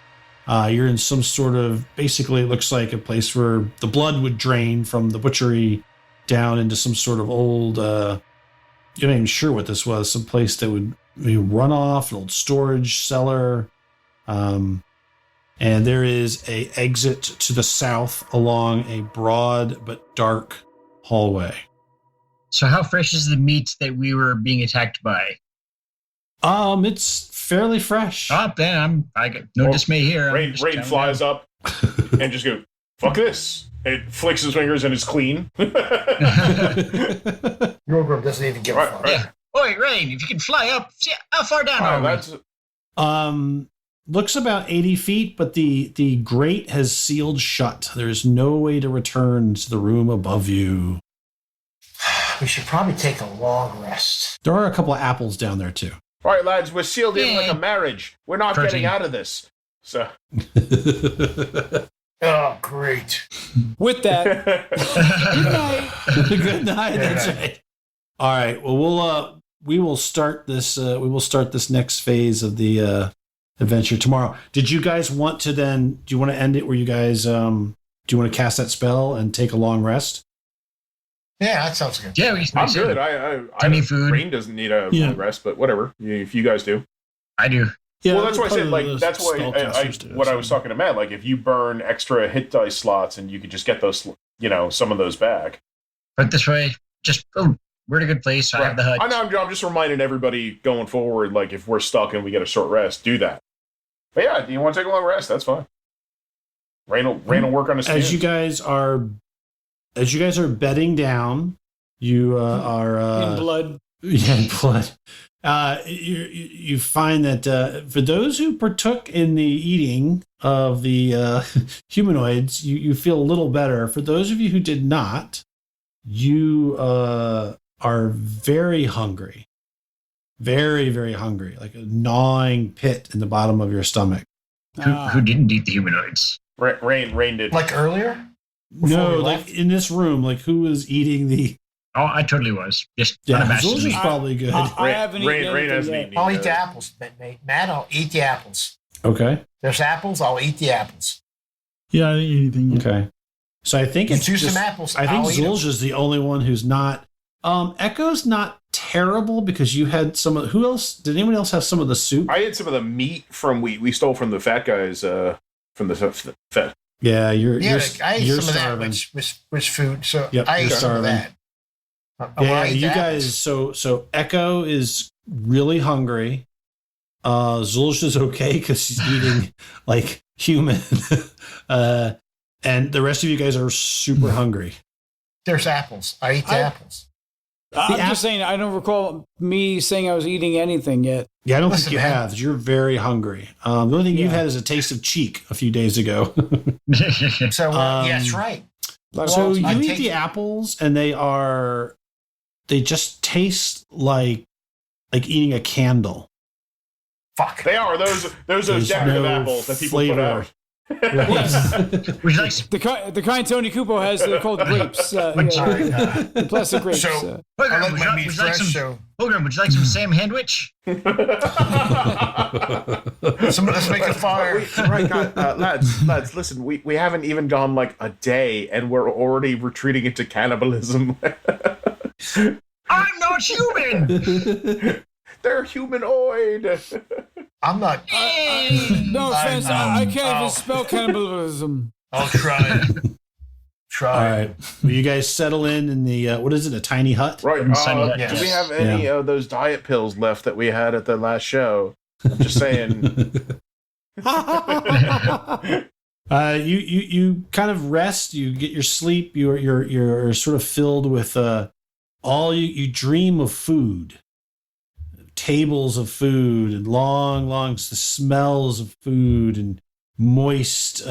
You're in some sort of, basically it looks like a place where the blood would drain from the butchery down into some sort of old, you're not even sure what this was, some place that would run off, an old storage cellar. And there is a exit to the south along a broad but dark hallway. So how fresh is the meat that we were being attacked by? It's fairly fresh. Oh, then I got no dismay here. I'm Rain just counting flies down. up and just go, fuck this. It flicks his fingers and it's clean. Yorgrim doesn't even give a fuck. Yeah. Oi, Rain, if you can fly up, see how far down are we? That's Looks about 80 feet, but the grate has sealed shut. There's no way to return to the room above you. We should probably take a long rest. There are a couple of apples down there too. all right, lads. We're sealed in like Yeah. a marriage. We're not Protein. getting out of this. So Oh, great. With that, good night. Good night. That's right. All right. Well, we will start this. We will start this next phase of the adventure tomorrow. Did you guys want to then? Do you want to end it where you guys? Do you want to cast that spell and take a long rest? Yeah, that sounds good. Yeah, we can I'm finish good. it. I Need food. Rain doesn't need a Yeah. long rest, but whatever. If you guys do. I do. Yeah, Well, that's why I part said, of like, the that's why spellcasters do, what I so- was talking to Matt, like, if you burn extra hit dice slots and you could just get those some of those back. But this way, we're in a good place. I have the hut. I know. I'm just reminding everybody going forward, like if we're stuck and we get a short rest, do that. But yeah, do you want to take a long rest? That's fine. Rain will work on his skin. As you guys are bedding down, you are In blood. Yeah, in blood. You find that for those who partook in the eating of the humanoids, you feel a little better. For those of you who did not, you are very hungry. Very, very hungry. Like a gnawing pit in the bottom of your stomach. Who didn't eat the humanoids? Rain did. Like earlier? Before No, we like left? in this room, like who was eating the... Oh, I totally was. Just Yeah, unabashedly. Zulja's probably good. I haven't eaten Rain anything hasn't yet. eaten I'll either. eat the apples, Matt. I'll eat the apples. Okay. There's apples, I'll eat the apples. Yeah, I didn't eat anything yet. Okay. So I think You it's choose just, some apples, I think I'll eat 'em. Zulja's the only one who's not. Echo's not terrible because you had some of. Who else? Did anyone else have some of the soup? I had some of the meat from we stole from the fat guys. From the fat. Yeah, you're I ate you're some starving. of that, which food. So Yep, I you're ate some of starving. that. Yeah, you guys. So Echo is really hungry. Zulja's okay because she's eating like human, and the rest of you guys are super hungry. There's apples. I eat the apples. I'm just saying, I don't recall me saying I was eating anything yet. Yeah, I don't Listen, think you man. have. You're very hungry. The only thing you've Yeah. had is a taste of cheek a few days ago. So yeah, that's right. So you I eat take- the apples, and they just taste like eating a candle. Fuck. They are those There's decorative no apples that people flavor. put out. Would you like some? The kind Tony Kupo has, they're called grapes. All right, The plastic grapes. So- I Pilgrim, like would, my you, meat would you like fresh, some? so Pilgrim, would you like some Sam Handwich? let's make a fire. Right, God, lads, listen. We haven't even gone like a day, and we're already retreating into cannibalism. I'm not human. They're humanoid. I'm not. No offense, I can't oh. even spell cannibalism. I'll try it. All Try. right, well, you guys settle in the what is it? A tiny hut. Right. Yes. Do we have any of those diet pills left that we had at the last show? I'm just saying. You kind of rest. You get your sleep. You're sort of filled with all you dream of food, tables of food, and long smells of food and moist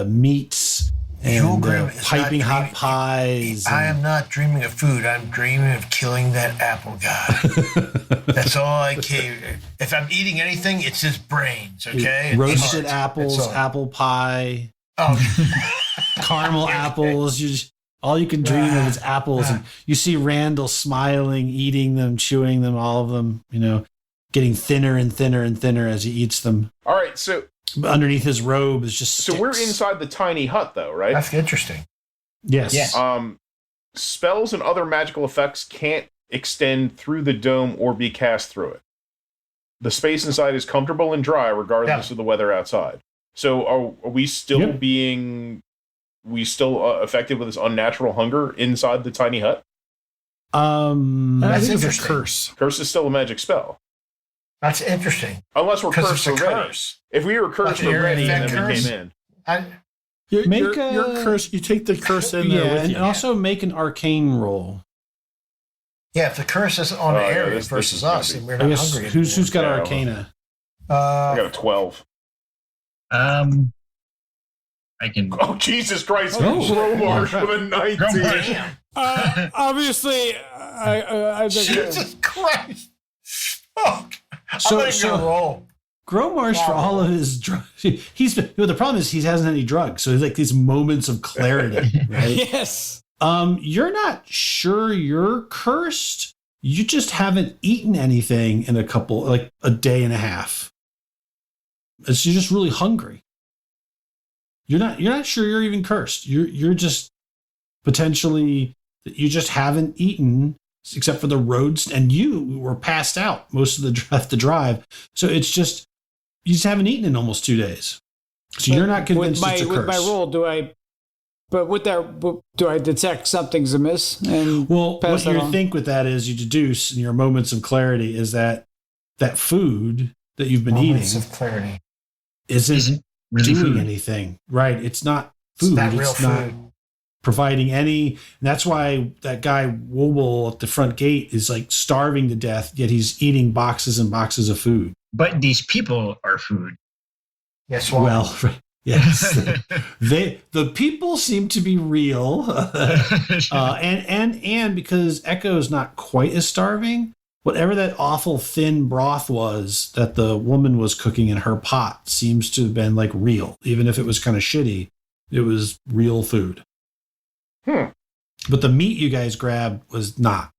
meats and Pilgrim is piping not hot dreaming- pies. I am not dreaming of food. I'm dreaming of killing that apple god. That's all I care. If I'm eating anything, it's his brains. Okay. It's Roasted heart. apples, That's all. apple pie, Oh, caramel apples. All you can dream of is apples. And you see Randall smiling, eating them, chewing them, all of them, getting thinner and thinner and thinner as he eats them. All right, so But underneath his robe is just we're sticks. inside the tiny hut, though, right? that's interesting. Yes. Yeah. Spells and other magical effects can't extend through the dome or be cast through it. The space inside is comfortable and dry, regardless of the weather outside. So, are we still affected with this unnatural hunger inside the tiny hut? I That's think it's a interesting. curse. Curse is still a magic spell, That's interesting. unless we're Because cursed it's a already. curse. If we were cursed Like, you're already and in then we curse? came in, I, You're a- curse. You take the curse in Yeah, there with and you. also make an arcane roll. yeah, if the curse is on the yeah, area this versus is gonna us, be- and we're I not guess hungry. who's got Yeah. Arcana? I got a 12. I can. Oh, Jesus Christ! Oh. Romarsh with a 19. Obviously, I think. Jesus Christ! Oh, So- I'm letting you roll. Growmarsh, for all of his drugs, the problem is he hasn't had any drugs, so he's like these moments of clarity, right? Yes. You're not sure you're cursed. You just haven't eaten anything in a day and a half. You're just really hungry. You're not sure you're even cursed. You're just potentially, you just haven't eaten except for the roads, and you were passed out most of the drive. So it's just, you just haven't eaten in almost 2 days. So you're not convinced it's a curse. With my roll, do I But with that, do I detect something's amiss? And Well, pass what that you on? think with that is you deduce in your moments of clarity is that food that you've been Moments eating of clarity. isn't really doing food. anything. Right. It's not food. It's not real not food. providing any. And that's why that guy Wobble at the front gate is like starving to death, yet he's eating boxes and boxes of food. But these people are food. Yes, Well, yes. The people seem to be real. And because Echo's not quite as starving, whatever that awful thin broth was that the woman was cooking in her pot seems to have been like real. Even if it was kind of shitty, it was real food. But the meat you guys grabbed was not.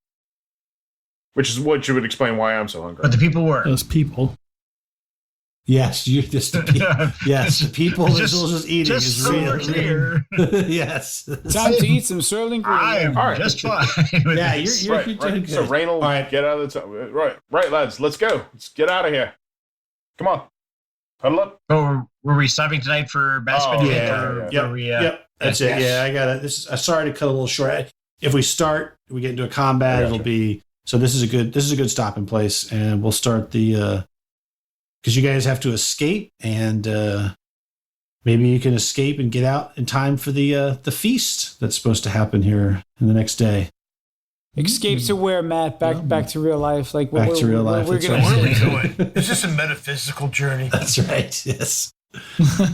Which is what you would explain why I'm so hungry. But the people were. Those people. Yes, you just the people that Just- Zul's eating just is so real. we're clear. Yes. Time to eat some Sterling Green. I am All right. just fine. With Yeah, this. you're Right. doing good. So Rain will All right. get out of the right, lads. Let's go. Let's get out of here. Come on, huddle up. Oh, were we stopping tonight for basket? Oh, Yeah. Or Yep. were we, Yep. That's yes, it. yes. Yeah, I got it. Sorry to cut a little short. If we start, we get into a combat. I gotcha. It'll be so. This is a good stopping place, and we'll start the because you guys have to escape, and maybe you can escape and get out in time for the feast that's supposed to happen here in the next day. Escape to where, Matt? Back to real life. Like Back to real life, We're that's gonna right. Where are we escape. going? Is this a metaphysical journey? That's right. Yes.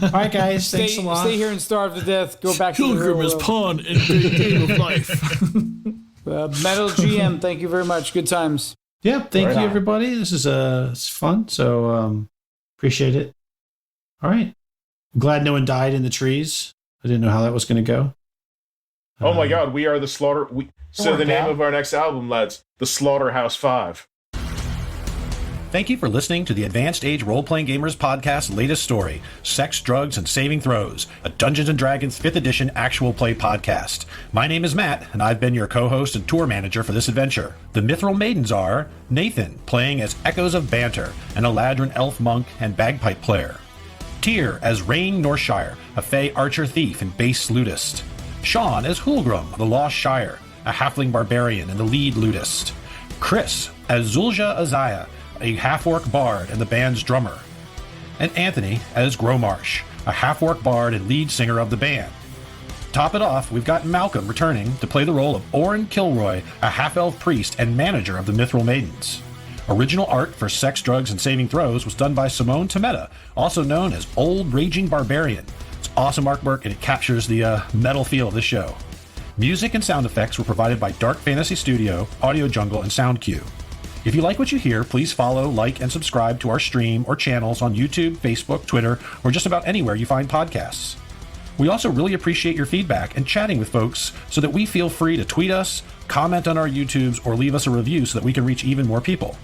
All right, guys. Stay, Thanks a lot. stay here and starve to death. Go back to the real Pilgrim is world. pawn in the game of life. Metal GM, thank you very much. Good times. Yeah, thank Right you, on. everybody. This is it's fun, so appreciate it. All right, I'm glad no one died in the trees. I didn't know how that was going to go. Oh my God, we are the slaughter. So the name of our next album, lads, the Slaughterhouse 5. Thank you for listening to the Advanced Age Role-Playing Gamers podcast latest story, Sex, Drugs, and Saving Throws, a Dungeons & Dragons 5th edition actual play podcast. My name is Matt, and I've been your co-host and tour manager for this adventure. The Mithril Maidens are Nathan, playing as Echoes of Banter, an Eladrin elf monk and bagpipe player. Tyr as Rain Northshire, a Fey archer thief and bass lutist. Sean as Hulgrim, the Lost Shire, a halfling barbarian and the lead lutist. Chris as Zulja Azaya, a half-orc bard and the band's drummer. And Anthony as Gromarsh, a half-orc bard and lead singer of the band. Top it off, we've got Malcolm returning to play the role of Orin Kilroy, a half-elf priest and manager of the Mithril Maidens. Original art for Sex, Drugs, and Saving Throws was done by Simone Tometa, also known as Old Raging Barbarian. It's awesome artwork and it captures the metal feel of the show. Music and sound effects were provided by Dark Fantasy Studio, Audio Jungle, and SoundQ. If you like what you hear, please follow, like, and subscribe to our stream or channels on YouTube, Facebook, Twitter, or just about anywhere you find podcasts. We also really appreciate your feedback and chatting with folks so that we feel free to tweet us, comment on our YouTubes, or leave us a review so that we can reach even more people.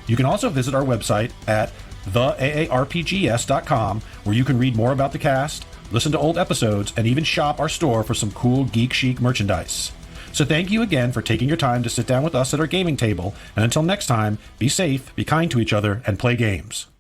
You can also visit our website at theaarpgs.com, where you can read more about the cast, listen to old episodes, and even shop our store for some cool geek chic merchandise. So thank you again for taking your time to sit down with us at our gaming table, and until next time, be safe, be kind to each other, and play games.